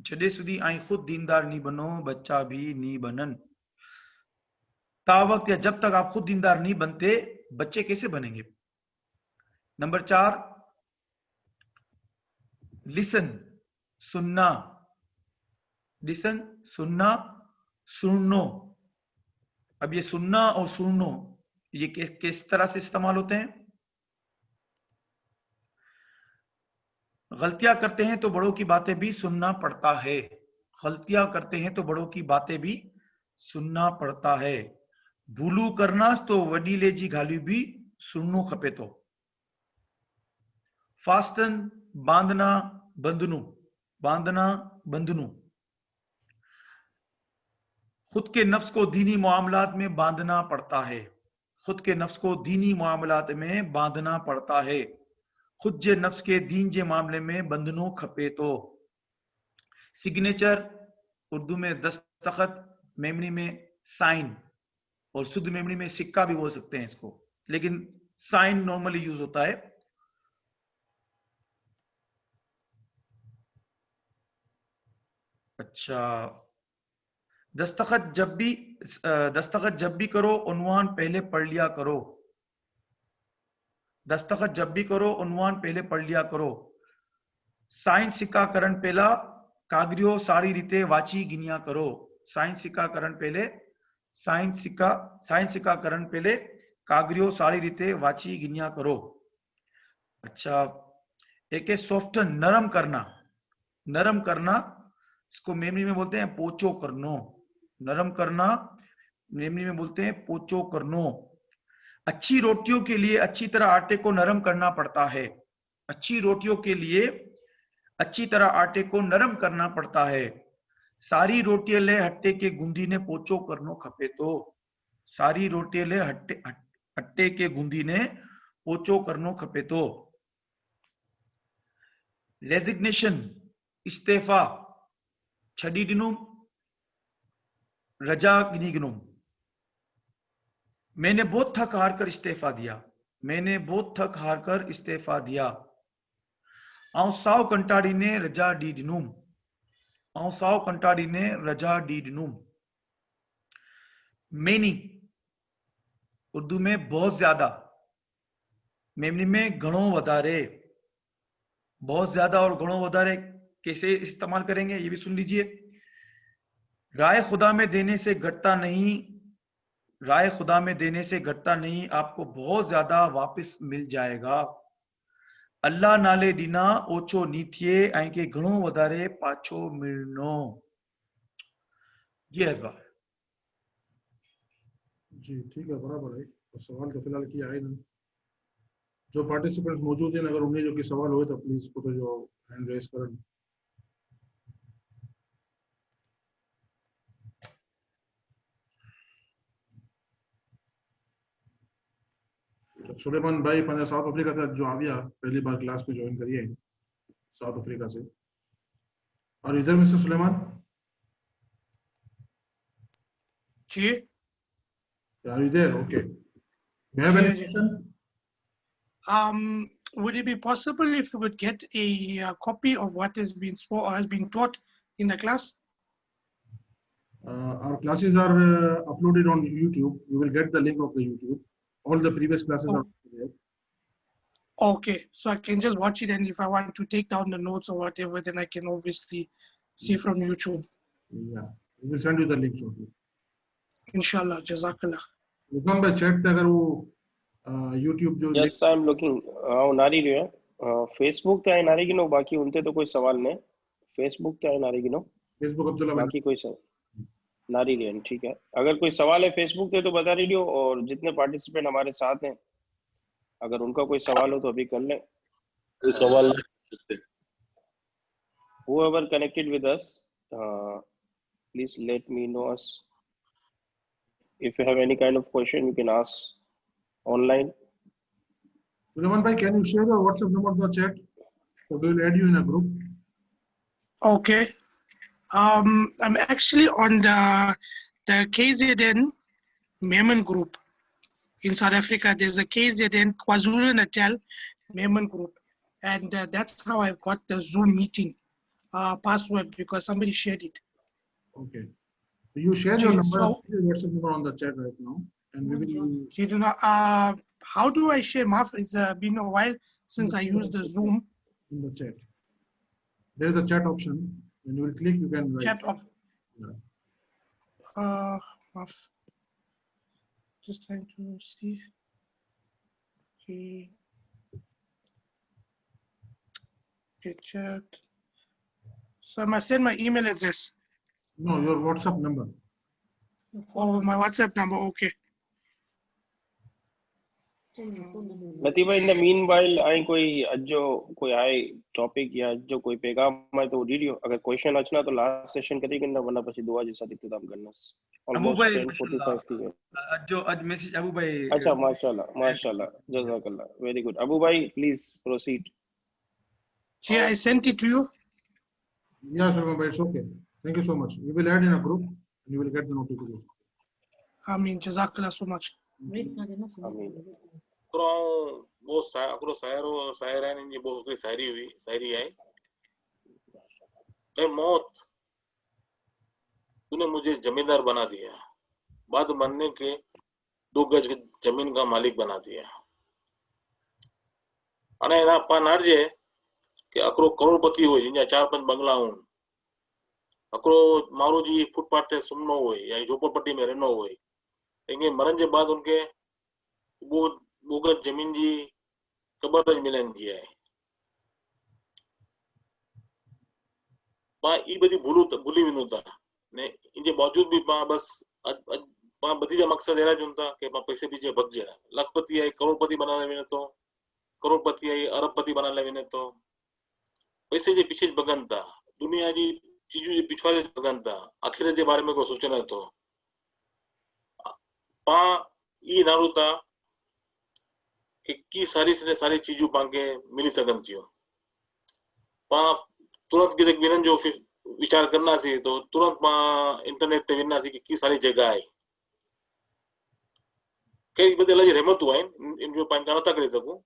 जडे सुदी आई खुद दीनदार नहीं बनो, बच्चा भी नहीं बनन। तावक्त या जब तक आप खुद दीनदार नहीं बनते, बच्चे कैसे बनेंगे? नंबर 4 लिसन, सुनना। लिसन, सुनना, सुनो। अब ये सुनना और सुनो ये किस तरह से इस्तेमाल होते हैं? गलतियां करते हैं तो बड़ों की बातें भी सुनना पड़ता है। गलतियां करते हैं तो बड़ों की बातें भी सुनना पड़ता है। भूलू करना तो वडीले जी गालियों भी सुननो खपे तो। फास्टन, बांधना, बंधनु, बांधना, बंधनु। खुद के नफ्स को दीनी मामलात में बांधना पड़ता है। खुद के नफ्स को दीनी मामलात में बांधना पड़ता है। खुद जे नफ्स के दीन जे मामले में बंधनो खपे तो। सिग्नेचर, उर्दू में दस्तखत, मेमनी में साइन, और शुद्ध मेमनी में सिक्का भी बोल सकते हैं इसको, लेकिन साइन नॉर्मली यूज होता है। अच्छा, दस्तखत जब भी करो उन्वान पहले पढ़ लिया करो। दस्तखत जब भी करो उन्वान पहले पढ़ लिया करो। साइन सिक्का करण पहला कागरियो सारी रीते वाची गिनिया करो। साइन सिक्का करण पहले, साइन सिक्का करण पहले कागरियो सारी रीते वाची गिनिया करो। अच्छा, एक है सॉफ्टन, नरम करना। नरम करना इसको मेमनी में बोलते हैं पोचो करनो। नरम करना मेमनी में बोलते हैं पोचो करनो। अच्छी रोटियों के लिए अच्छी तरह आटे को नरम करना पड़ता है। अच्छी रोटियों के लिए अच्छी तरह आटे को नरम करना पड़ता है। सारी रोटियां ले हट्टे के गुंदी ने पोचो करनो खपे तो। सारी रोटियां ले हट्टे के गुंदी ने पोचो करनो खपे तो। रेजिग्नेशन, इस्तीफा, छड़ी दिनुम, रजा गिनुम। मैंने बहुत थक हार कर इस्तीफा दिया। मैंने बहुत थक हार कर इस्तीफा दिया। आऊं साव कंटाड़ी ने रजा डी दिनुम। आऊं साव कंटाड़ी ने रजा डी दिनुम। मेनी, उर्दू में बहुत ज्यादा, मेमनी में घणो वधारे। बहुत ज्यादा और घणो वधारे कैसे इस्तेमाल करेंगे ये भी सुन लीजिए। राय खुदा में देने से घटता नहीं, राय खुदा में देने से घटता नहीं, आपको बहुत ज्यादा वापस मिल जाएगा। अल्लाह नाले दीना ओछो नीथिए ऐं के घणो वधारे पाछो मिलनो। ये हसबा जी ठीक है, बराबर है। तो सवाल तो फिलहाल किया है नहीं। जो पार्टिसिपेंट्स मौजूद हैं अगर उन्हें जो कि सवाल हुए तो प्लीज को तो जो हैंड रेस करें। सुलेमान भाई पंजा साउथ अफ्रीका से जो आ गया, पहली बार क्लास में ज्वाइन करिए साउथ अफ्रीका से। और इधर mister Suleman ji are you there? Okay, you have any question? Would it be possible if we would get a copy of what has been taught in the class? Our classes are uploaded on YouTube. You will get the link of the YouTube. All the previous classes are there. Okay, so I can just watch it, and if I want to take down the notes or whatever, then I can obviously see from YouTube. Yeah, we will send you the link shortly. Inshallah, Jazakallah. Usman भाई chat पे अगर वो YouTube जो yes I am looking नारी रियो Facebook ते नारी गिनो बाकी उनते तो कोई सवाल नहीं। फेसबुक ते नारी गिनो Facebook अब्दुल्ला भाई बाकी कोई सवाल नारीलियन, ठीक है। अगर कोई सवाल है फेसबुक पे तो बता दीजिए, और जितने पार्टिसिपेंट हमारे साथ हैं अगर उनका कोई सवाल हो तो अभी कर लें। कोई सवाल whoever connected with us, please let me know us if you have any kind of question you can ask online. Suleiman bhai, can you share your WhatsApp number in the chat? So we will add you in a group. Okay. I'm actually on the KZN Memon group in South Africa. There's a KZN KwaZulu-Natal Memon group, and that's how I've got the Zoom meeting password, because somebody shared it. Okay. So you share your number, So- your WhatsApp number on the chat right now, and we will. So you do not, how do I share? Maf, it's been a while since I used the Zoom In the chat. There is a chat option. When you will click, you can write. chat of. Yeah. Maf. Just trying to see. Okay. Okay, chat. So I must send my email address. No, your WhatsApp number. Oh, my WhatsApp number. Okay. Latifa, in the meanwhile I कोई अजो कोई आए topic या अजो कोई पैगाम आए तो रीडियो, अगर क्वेश्चन अचना तो लास्ट सेशन करी करना, वरना પછી दुआ જે સાથે ઇખ્તિતામ करना। अबू ऑलमोस्ट भाई 10:45 थी गए। आज मैसेज अबू भाई अच्छा, माशाल्लाह माशाल्लाह, जज़ाकल्लाह, वेरी गुड। अबू भाई please proceed. Yeah, I sent it to you. Yeah, Suleiman bhai, it's okay. Thank you so much. We will add in a group, and you will get the notification. I mean, Jazakallah so much. आमीन। वो अकरो शायरो शायरान जी बहुत कोई शायरी हुई, शायरी आई। ए मौत, तूने मुझे जमींदार बना दिया, बाद बनने के 2 गज जमीन का मालिक बना दिया। અને એના પા નાડજે કે અકરો કરોડપતિ હોય, જ્યાં 4-5 બંગલા હોય, અકરો मारो जी फुटपाथ पे सुमनो હોય या झोपड़पट्टी में रहनो હોય, लेकिन मरण के बाद उनके वो बोगस जमीन जी कबर ज मिलन जी है। पा ई बधी भूली विनो था ने इनके बावजूद भी पा बस पा बधी जा मकसद एरा जुन था कि पा पैसे पीछे भग जाए। लखपति आई करोड़पति बनाने विने तो, करोड़पति आई अरबपति बनाने विने तो पैसे जे पीछे भगन था, दुनिया जी चीजों जे पिछवाड़े भगन था, आखिरत जे बारे में को सोचना तो पा ई नारू था कि की सारी से सारी चीजों पाके मिली सकन थियो। पा तुरंत के देख विनन जो विचार करना सी तो तुरंत पा इंटरनेट पे विनना सी कि की सारी जगह है, कई बदे अलग रहमत हुआ है इन जो पान का नता कर सकूं,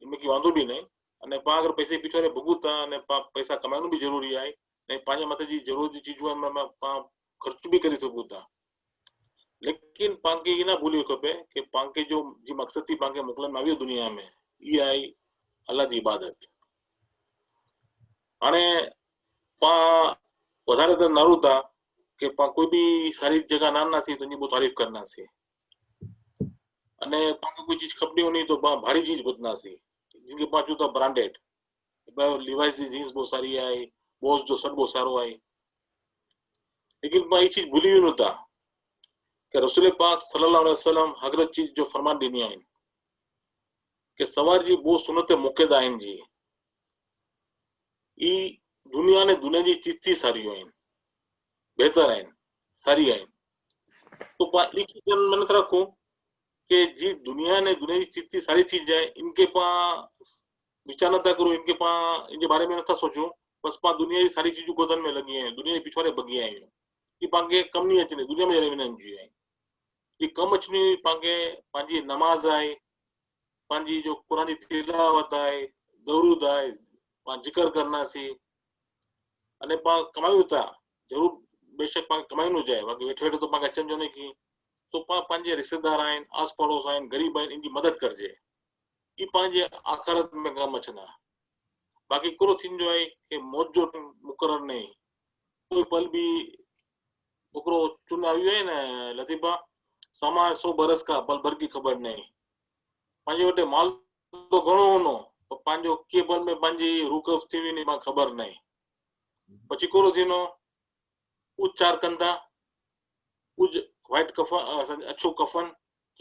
इनमें की वांधो भी नहीं। अने पा अगर पैसे पिछवाड़े भगूता अने पा पैसा कमानो भी जरूरी है, ने पांजे माथे जी जरूरी चीजों में पा खर्च भी करी सकूता। लेकिन पांके ये ना भूलियो खपे कि पांके जो जी मकसद थी पांके मोकलन में आवियो दुनिया में, ये आई अल्लाह जी इबादत। अने पा વધારે તો નારું था કે પા કોઈ भी सारी जगह ना सी तो इनकी बहुत तारीफ करना सी, अने पाके कोई चीज खपनी होनी तो पा भारी चीज गोतना सी, जिनके पास जो था ब्रांडेड लिवाइस की जीन्स बहुत सारी आई, बोस जो शर्ट बहुत सारो आई। लेकिन पा ये चीज भूली भी नता कि रसूल पाक सल्लल्लाहु अलैहि वसल्लम हजरत चीज जो फरमान दी आइन कि सवार जी बहुत सुनते मुकेद आइन जी, ई दुनिया ने दुनिया जी चीज थी सारी आइन, बेहतर आइन, सारी आइन। तो पा ई चीज मन में रखो कि जी दुनिया ने दुनिया की चीज थी सारी चीज है, इनके पा विचार न करो, इनके पा इनके बारे में न सोचो, बस पा दुनिया की सारी चीजों गोदन में लगी हैं, दुनिया के पिछवाड़े बगी हैं, ये पाके कम नहीं अचने दुनिया में जरे विनन जी है, ये कम अचनी पाके पांजी नमाज आए, पांजी जो कुरान की तिलावत आए, दरूद आए, पा जिक्र करना सी, अने पा कमाई था जरूर बेशक पा कमाई न जाए, बाकी वेठे वेठे तो पा अचन जो नहीं की तो पा पांजे रिश्तेदार आइन, आस पड़ोस आइन, गरीब आइन, इनकी मदद करजे, ये पांजे आखिरत में कम अचना। बाकी करो थीन जो है कि मौत जो मुकर्रर नहीं, कोई पल भी ओकरो चुन आयो है ना लतीफा, समा 100 बरस का पल भर की खबर नहीं, पांजे वटे माल तो घणो होनो पर पांजो के पल में पांजी रूकफ थी वी नहीं खबर नहीं, पछी कोरो थीनो उच्चार कंदा कुछ व्हाइट कफन अच्छो कफन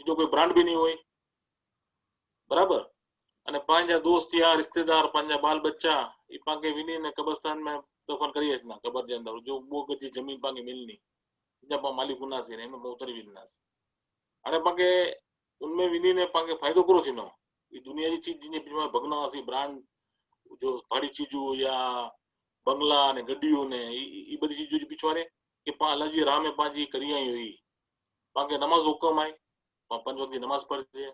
जो कोई ब्रांड भी नहीं हुई बराबर અને પાંજા दोस्त या रिश्तेदार પાંજા बाल बच्चा ई पाके विनी ने कब्रस्तान में दफन करी है ना कब्र के अंदर जो वो गजी जमीन पाके मिलनी जब मालिक गुना से ने उतरी विना अने पाके उनमें विनी ने पाके फायदो करो थी नो ये दुनिया की चीज जिने बीमा भगना सी ब्रांड जो भारी चीजों या बंगला ने गड्डियों ने ई बड़ी चीजों जो पिछवारे के पा अल्लाह जी राह में पाजी करी आई हुई पाके नमाज हुक्म आई पंज वक्त की नमाज पढ़जे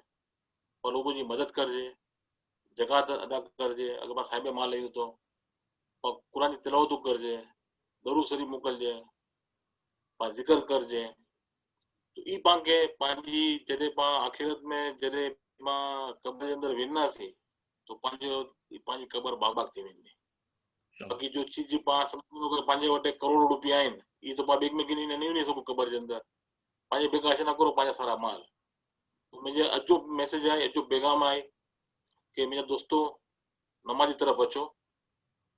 और लोगों की मदद करजे जकात अदा करजे अगर पास साहिब माल लई तो कुरान की तिलावत करजे दरूद शरीफ मोकलजे पा जिक्र करजे तो ई पाके पांजी जदे पा आखिरत में जदे पा कब्र के अंदर विना सी तो पांजी कब्र बाग थी वेंदी बाकी जो चीज पा समझो के पांजे वटे करोड़ रुपया आइन ई तो पा बेग में गिनी ने नहीं सब कब्र के अंदर पांजे बेगा ना करो पांजा सारा माल तो मुझे अजो मैसेज आए अजो पैगाम आए कि मेरे दोस्तों नमाज की तरफ अचो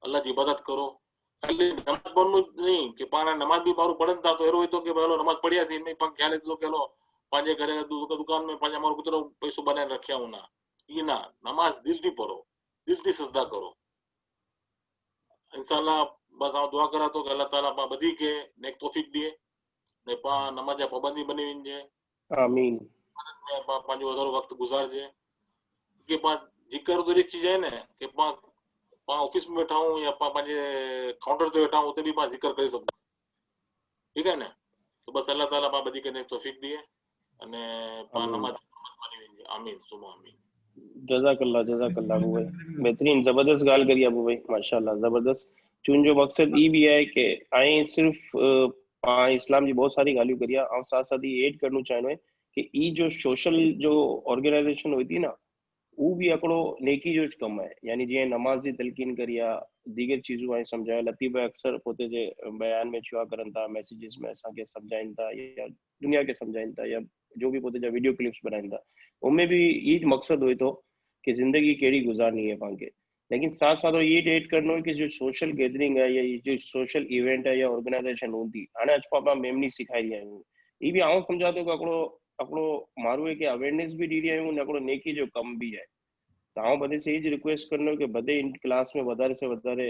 अल्लाह की इबादत करो खाली नमाज पढ़नु नहीं कि पाना नमाज भी मारू पढ़न था तो एरो तो कि हेलो नमाज पढ़िया सी में पण ख्याल तो के लो पांजे घरे दुकान में पांजा मारो कुतरो पैसो बनाए रखया हूं ना ये ना नमाज दिल थी पढ़ो दिल थी सजदा करो इंशाल्लाह बस आ दुआ करा तो कि अल्लाह ताला पा बधी के नेक तौफीक दिए ने पा नमाज पाबंदी बनी विंजे आमीन में पा पांजो हजारो वक्त गुजारजे के पा जिक्र तो एक चीज है ना कि पा ऑफिस में बैठा हूं या पा पांजे काउंटर पे बैठा हूं तो भी पा जिक्र कर सकूं ठीक है ना तो बस अल्लाह ताला पा बधी के नेक तौफीक दिए अने पा नमाज बनी विंजे आमीन सुबह आमीन जज़ाकल्लाह अबू भाई बेहतरीन जबरदस्त गाल करी अबू भाई माशाल्लाह जबरदस्त चुन जो मकसद ई भी है कि आई सिर्फ इस्लाम जी बहुत सारी गालियों करिया और साथ साथ ये ऐड करना चाहिए कि ई जो सोशल जो ऑर्गेनाइजेशन हुई थी ना वो भी हिकिड़ो नेकी जो कम है यानी जीअं नमाज जी तलकीन करिया दीगर चीज़ूं आई सम्झाया लतीफ़ भाई अक्सर पोते जे बयान में छुआ करनि था मैसेजिस में असांखे सम्झाइनि था या दुनिया के सम्झाइनि था या जो भी पोते जा वीडियो क्लिप्स बनाइनि था उनमें भी ये मकसद हुए तो कि जिंदगी केड़ी गुजारनी है पाण खे लेकिन साथ साथ ये ऐड करना है कि जो सोशल गैदरिंग है या ये जो सोशल इवेंट है या ऑर्गेनाइजेशन होती हाणे अच पापा मेमनी सिखाई रहिया आहियूं ये भी आउं सम्झा थो कि हिकिड़ो माण्हू खे अवेयरनेस भी ॾी रहिया आहियूं हिकिड़ो नेकी जो कम भी है तो आउं बदे से ये रिक्वेस्ट करनो कि बदे इन क्लास में वधारे से वधारे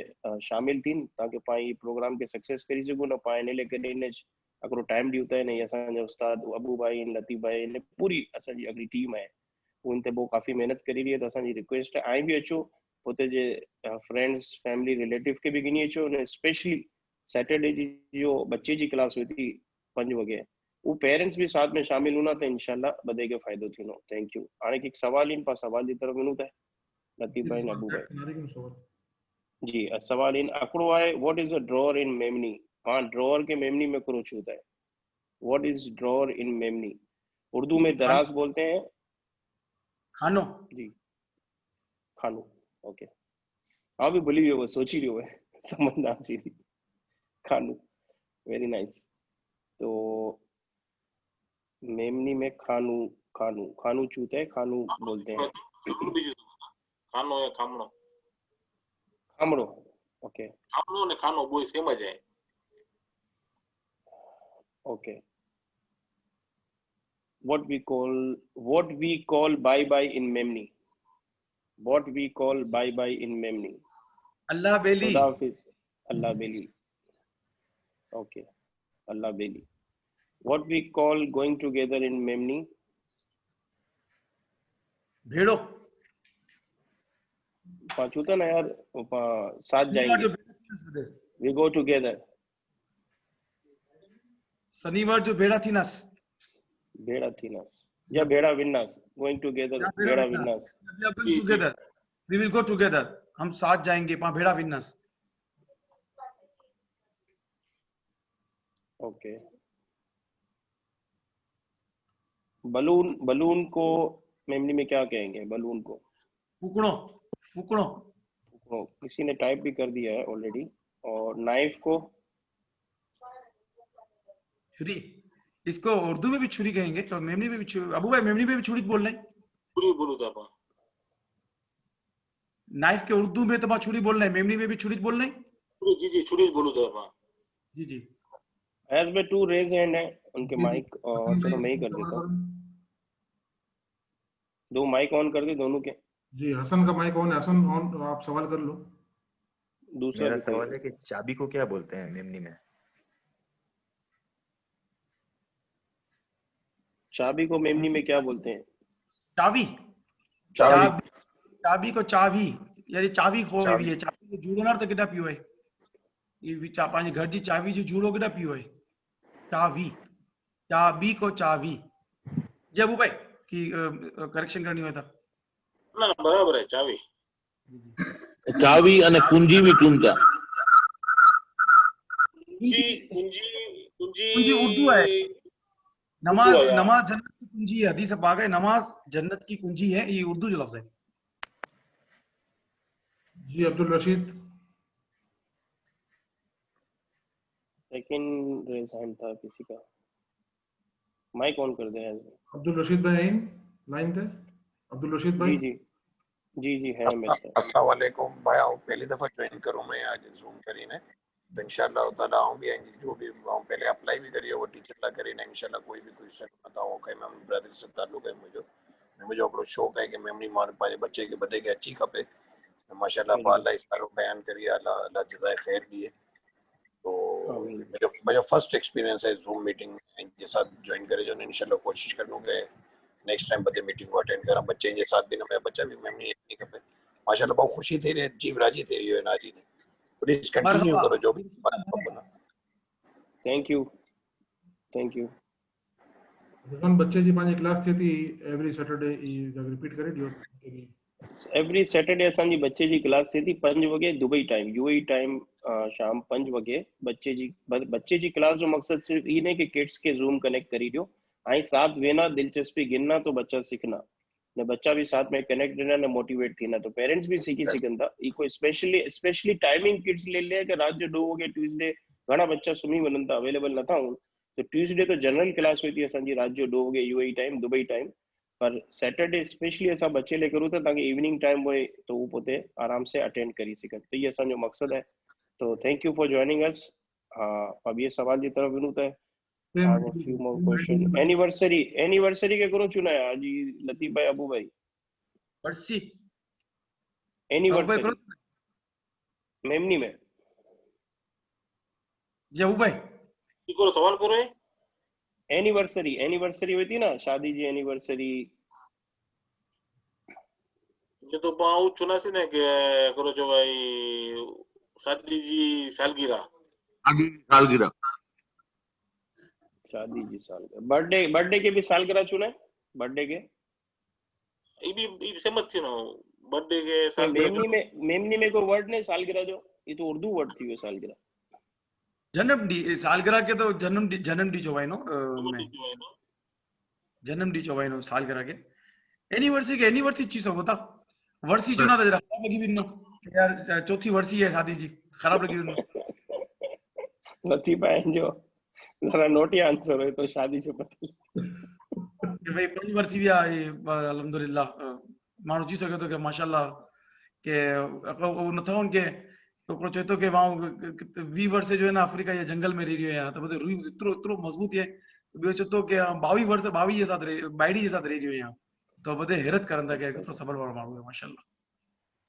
शामिल थीन ताकि पाण ये प्रोग्राम के सक्सेस करी सघूं न पाण इन लाइ कॾहिं इन हिकिड़ो टाइम ॾियूं था न असांजा उस्ताद अबू भाई लतीफ़ भाई इन पूरी असांजी हिकिड़ी टीम आहे उन ते वो काफ़ी मेहनत करी रही है तो असांजी रिक्वेस्ट है आई भी अचो पोते जे फ्रेंड्स फैमिली रिलेटिव के भी गिनी अचो ने स्पेशली सैटरडे जी जो बच्चे जी क्लास हुई थी 5 वगे वो पेरेंट्स भी साथ में शामिल होना तो इंशाल्लाह बदे के फायदो थीनो थैंक यू हाणे एक सवाल इन पा सवाल की तरफ वञूं था लतीफ़ भाई अबू भाई जी सवाल इन आकड़ो है व्हाट इज अ ड्रॉअर इन मेमनी पान ड्रॉअर के मेमनी में करो छूता है व्हाट इज ड्रॉअर इन मेमनी उर्दू में दराज बोलते हैं खानो जी खानो ओके हाँ भी भूली वियो सोची रहियो है समझना चाहिए खानो वेरी नाइस तो मेमनी में खानू खानू खानू चूता है खानू बोलते हैं खानो या खामणो खामड़ो ओके खामणो ने खानो वो सेम ज है okay what we call bye bye in Memni what we call bye bye in Memni अल्लाह बेली खुदा हाफिज अल्लाह बेली okay Allah Bailey what we call going together in Memni भेड़ो पाचूता ना यार साथ जाएंगे we go together शनिवार जो भेड़ा थी नास भेड़ा थी नास या भेड़ा विन्नास going together भेड़ा विन्नास together we will go together हम साथ जाएंगे पा भेड़ा विन्नास ओके बलून बलून को मेमनी में क्या कहेंगे बलून को फूकणो फूकणो फूकणो किसी ने टाइप भी कर दिया है ऑलरेडी और नाइफ को छुरी इसको उर्दू में भी छुरी कहेंगे तो मेमनी में भी छुरी अबू भाई मेमनी में भी छुरी बोल रहे हैं छुरी बोलो था पा नाइफ के उर्दू में तो छुरी बोल रहे हैं मेमनी में भी छुरी बोल रहे हैं जी जी छुरी बोलो था पा जी जी एज में 2 रेज हैंड है उनके जी, माइक हसन चलो भाई, मैं ही कर सवाल देता हूँ। करो। दो माइक ऑन कर दे दोनों के। जी, हसन का माइक ऑन है। हसन ऑन, आप सवाल कर लो। दूसरा मेरा भी कोई सवाल है कि चाबी को क्या बोलते हैं मेमनी में? चाबी को मेमनी में क्या बोलते हैं? चावी चावी चाबी चाबी को चावी यानी चावी खोए चावी भी है चावी जो जूड़ो ना तो कितना पियो है ये भी पंहिंजे घर जी चावी जो जूड़ो कितना पियो है चावी चाबी को चावी जी अबू भाई की करेक्शन करनी હોય તો ના બરાબર है चावी ચાવી અને કુંજી બી ચૂમતા. कुंजी कुंजी कुंजी कुंजी उर्दू है उर्दू नमाज है यार। नमाज जन्नत की कुंजी है हदीस पाक है नमाज जन्नत की कुंजी है ये उर्दू जो लफ्ज है जी, Abdul Rashid. Second raise hand था किसी का, माइक ऑन कर दे यार। अब्दुल रशीद भाई आइन लाइन थे। अब्दुल रशीद भाई। जी जी जी है मेरे साथ। अस्सलाम वालेकुम भाई, आऊं पहली दफा ज्वाइन करूं मैं आज जूम करीने, तो इंशाल्लाह ताला आऊं भी आएंगे जो भी आऊं पहले अप्लाई भी करिए वो टीचर ला करीने इंशाल्लाह कोई भी क्वेश्चन बताओ कि मैं ब्रदर से ताल्लुक है मुझे अपनो शौक है कि मेमनी मार पाए बच्चे के बदे के अच्छी खपे माशाल्लाह अल्लाह इस सारो बयान करिए अल्लाह अल्लाह जज़ाए खैर दिए। तो मेरा फर्स्ट एक्सपीरियंस है जूम मीटिंग में के साथ ज्वाइन करे जो इंशाल्लाह कोशिश करूंगा नेक्स्ट टाइम बदे मीटिंग को अटेंड करा बच्चे जे साथ दिन में बच्चा भी मेमनी नहीं खपे माशाल्लाह बहुत खुशी थी रही जीव राजी थी रही है ना जी प्लीज कंटिन्यू करो जो थैंक यू रिजवान बच्चे जी पांच क्लास थी थी एवरी सैटरडे रिपीट करे दियो एवरी सैटरडे असांजी बच्चे जी क्लास थी 5 वगे दुबई टाइम यूएई टाइम शाम 5 वगे बच्चे जी क्लास जो मकसद सिर्फ ये नहीं कि किड्स के जूम कनेक्ट करी दियो आई साथ वेना दिलचस्पी गिनना तो बच्चा सीखना ने बच्चा भी साथ में कनेक्ट रहना ने मोटिवेट थीना तो पेरेंट्स भी सीखी सिकंदा ई कोई स्पेशली टाइमिंग किड्स ले ले कि रात जो 2 वगे ट्यूसडे घणा बच्चा सुमी वनन था अवेलेबल न था तो ट्यूसडे तो जनरल क्लास हुई थी असांजी रात जो 2 वगे यूएई टाइम दुबई टाइम पर सैटरडे स्पेशली असां बच्चे ले करूँ था ताकि इवनिंग टाइम हुए तो वो पोते आराम से अटेंड करी सघनि तो ये असांजो मकसद है तो थैंक यू फॉर जॉइनिंग अस। अब ये सवाल की तरफ विनूत है I have a few more questions. Anniversary के करो चुना है जी लतीफ भाई अबू भाई वर्सी एनिवर्सरी मेमनी में जी अबू भाई इको सवाल करो है एनिवर्सरी हुई थी ना शादी जी एनिवर्सरी ये तो पाऊ चुना से ने के करो जो भाई शादी जी सालगिरह शादी जी सालगिरह बर्थडे के भी सालगिरह चुना है बर्थडे के ये भी सहमत थी ना बर्थडे के सालगिरह मेमनी में कोई वर्ड नहीं सालगिरह जो ये तो उर्दू वर्ड थी वो सालगिरह जन्म डी सालगिरह के तो जन्म डी चोवाइनो जन्म डी चोवाइनो सालगिरह के एनिवर्सरी चीज होता वर्षी जो ना तो जरा खराब लगी भी नो यार चौथी वर्षी है शादी जी खराब लगी भी लतीफ भाई जो जरा नोटी आंसर है तो शादी से पता कि भाई 5 वर्षी भी आए अल्हम्दुलिल्लाह मानो जी सके तो के माशाल्लाह के वो न था उनके तो चए तो के वहां 20 वर्ष जो है ना अफ्रीका या जंगल में रही है तो बदे रूह इतरो मजबूत है तो बियो चतो के 22 वर्ष 22 के साथ रही बाइडी के साथ रही है तो बदे हैरत करंदा के तो सबर वाला मानो है माशाल्लाह।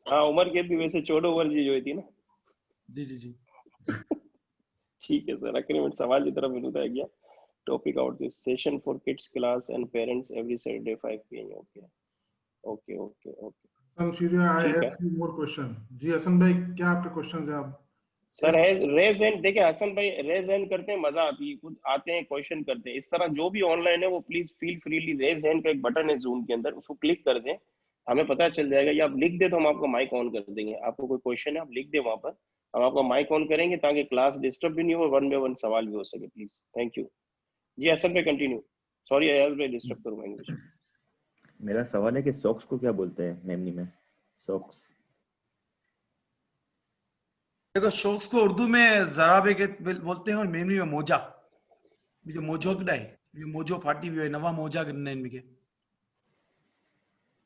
हां उम्र के भी वैसे 14 वर्ष जी जो थी ना जी जी जी ठीक है सर अगले मिनट सवाल की तरफ विनूत आ गया topic out this session for kids class and parents every Saturday 5 pm okay Hasan शीरिया I have few more question. जी हसन भाई क्या आपके क्वेश्चंस हैं आप सर रेज हैंड देखिए हसन भाई रेज हैंड करते हैं मजा आती है खुद आते हैं क्वेश्चन करते हैं इस तरह जो भी ऑनलाइन है वो please feel freely raise hand का एक बटन है जूम के अंदर उसको क्लिक कर दें हमें पता चल जाएगा या आप लिख दे तो हम आपको माइक ऑन कर देंगे आपको कोई क्वेश्चन है आप लिख दे वहां पर हम आपको माइक ऑन करेंगे ताकि क्लास डिस्टर्ब भी नहीं हो वन बाय वन सवाल भी हो सके प्लीज थैंक यू जी हसन भाई कंटिन्यू सॉरी अयाज भाई डिस्टर्ब करूंगा इंग्लिश मेरा सवाल है कि सॉक्स को क्या बोलते हैं मेमनी में सॉक्स देखो शॉक्स को उर्दू में जराबे के बोलते हैं और मेमनी में मोजा जो मोजो कडाई जो मोजो फाटी हुई है नवा मोजा करना इनमें के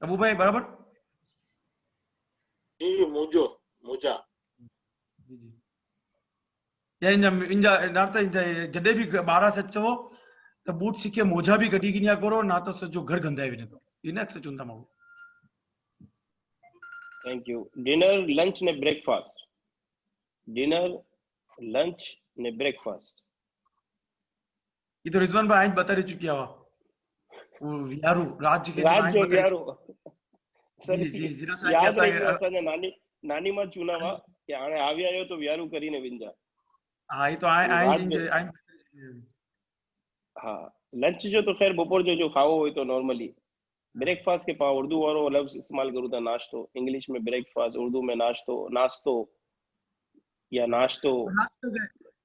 अबू भाई बराबर जी मोजा जी जी या इंजा नारता जडे भी 12 से चो तो बूट सीखे मोजा भी गडी गिनिया करो ना तो जो घर गंदा है तो इने से चुनता माऊ थैंक यू डिनर लंच ने ब्रेकफास्ट डिनर लंच ने ब्रेकफास्ट ये तो रिजवान भाई आज बता रही चुकिया हुआ वो यारू राज्य के राज जो यारो जी जी जीरा साहब याद कैसा रही असांजा नानी मां चूना हुआ कि हाणे आवी आयो तो व्यारू करीने विंजा हाँ ये तो आए हाँ लंच जो तो खैर बपोर जो खाओ हो तो नॉर्मली ब्रेकफास्ट के पास उर्दू वारो लफ्ज इस्तेमाल करूँ था नाश्तो इंग्लिश में ब्रेकफास्ट उर्दू में नाश्तो या नाश्तो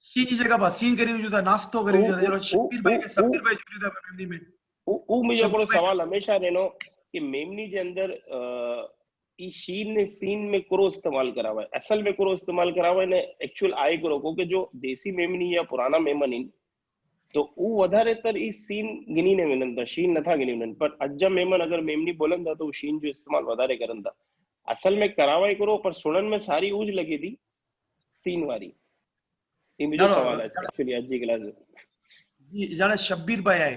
सी की जगह पर सीन करी हुई था नाश्तो करी हुई था जरो शब्बीर भाई के शब्बीर भाई जुड़ी था मेमनी में वो मुझे को सवाल हमेशा रहनो कि मेमनी के अंदर ई शीन ने सीन में करो इस्तेमाल करा हुआ है असल में करो इस्तेमाल करा हुआ है ने एक्चुअल आए करो क्योंकि जो देसी मेमनी या पुराना मेमन इन तो वो वधारे तर ई सीन गिनी ने विनन था शीन नथा गिनी विनन पर अज्जा मेमन अगर मेमनी बोलन था तो शीन जो इस्तेमाल वधारे करन था असल में करावाई करो पर सुनन में सारी ऊज लगी थी सीन वारी ये मुझे सवाल है एक्चुअली आज की क्लास जी जाने शब्बीर भाई आए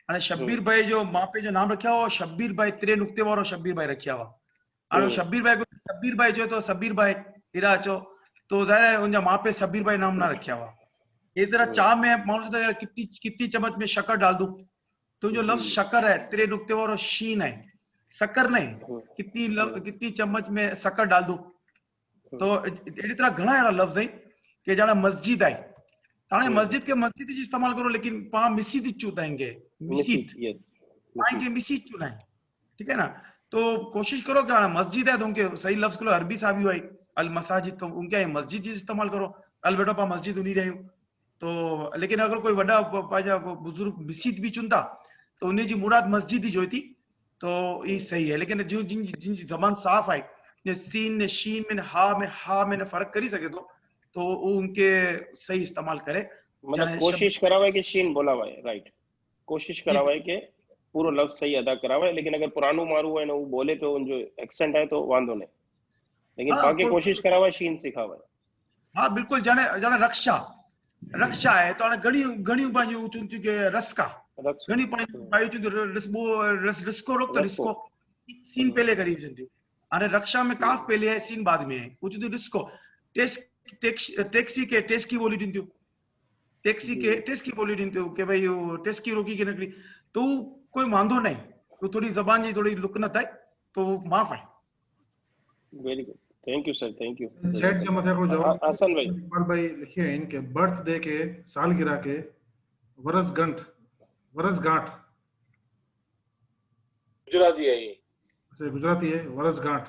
અને શબ્બીર ભાઈ जो मापे जो नाम रखा हो शब्बीर भाई 3 नुक्ते वारो शब्बीर भाई रखिया हुआ और शब्बीर भाई जो तो शब्बीर भाई इरा चो तो जाहिर है उनका मापे शब्बीर भाई नाम ना रखिया हुआ ये तरह चाह में मानो तो यार कितनी चम्मच में शक्कर डाल दूं तो जो लफ्ज शक्कर है 3 नुक्ते वारो शीन है शक्कर नहीं कितनी चम्मच में शक्कर डाल दूं तो इस तरह घना यार लफ्ज है कि जाना मस्जिद है ताने मस्जिद ही इस्तेमाल करो लेकिन पा मिसीद चूताएंगे मिसीद चुना है ठीक है ना तो कोशिश करो कि मस्जिद है तो उनके सही लफ्ज को अरबी साहब हुआ अल मसाजिद तो उनके मस्जिद इस्तेमाल करो अल बेटा पा मस्जिद उन्हीं रही तो लेकिन अगर कोई वड्डा पाजा बुजुर्ग मिसीद भी चुनता तो उन्हें जी मुराद मस्जिद ही जो थी तो ये सही है लेकिन जो जिन जिन जबान साफ है ने सीन ने शीन में हा में फर्क करी सके तो उनके सही इस्तेमाल करे मतलब कोशिश करावे कि शीन बोला हुआ है राइट कोशिश करावा है कि पूरा लफ्ज सही अदा करावा है लेकिन अगर पुरानो मारू है ना वो बोले तो उन जो एक्सेंट है तो वांदो नहीं लेकिन बाकी कोशिश करावा शीन सिखावा है हाँ बिल्कुल जाने जाने रक्षा है तो घणी घणी बाजू चुनती के रस्का घणी बाजू चुनती रिस्को रोक तो रिस्को सीन पहले करी चुनती अरे रक्षा में काफ पहले है सीन बाद में है कुछ तो रिस्को टैक्सी के टेस्ट की बोली दी टैक्सी के टेस्ट की बोली दी कि भाई टेस्ट की रोकी की निकली तो कोई वांदो नहीं तो थोड़ी जबान जी थोड़ी लुकनत है तो माफ है very good thank you sir thank you चैट जे मथे को जवाब हसन भाई इकबाल भाई लिखे हैं इनके बर्थडे के सालगिरह के वरसगांठ गुजराती है ये अच्छा गुजराती है वरसगांठ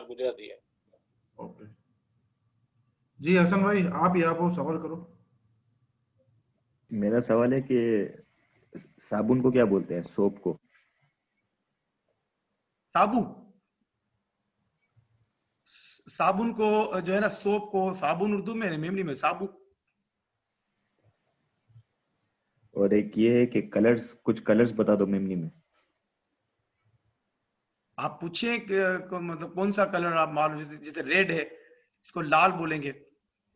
गुजराती है ओके जी हसन भाई आप ही आप सवाल करो मेरा सवाल है कि साबुन को क्या बोलते हैं सोप को साबुन को जो है ना सोप को साबुन उर्दू में मेमनी में साबु और एक ये है कि कलर्स कुछ कलर्स बता दो मेमनी में आप पूछे मतलब कौन सा कलर आप मालूम जैसे रेड है इसको लाल बोलेंगे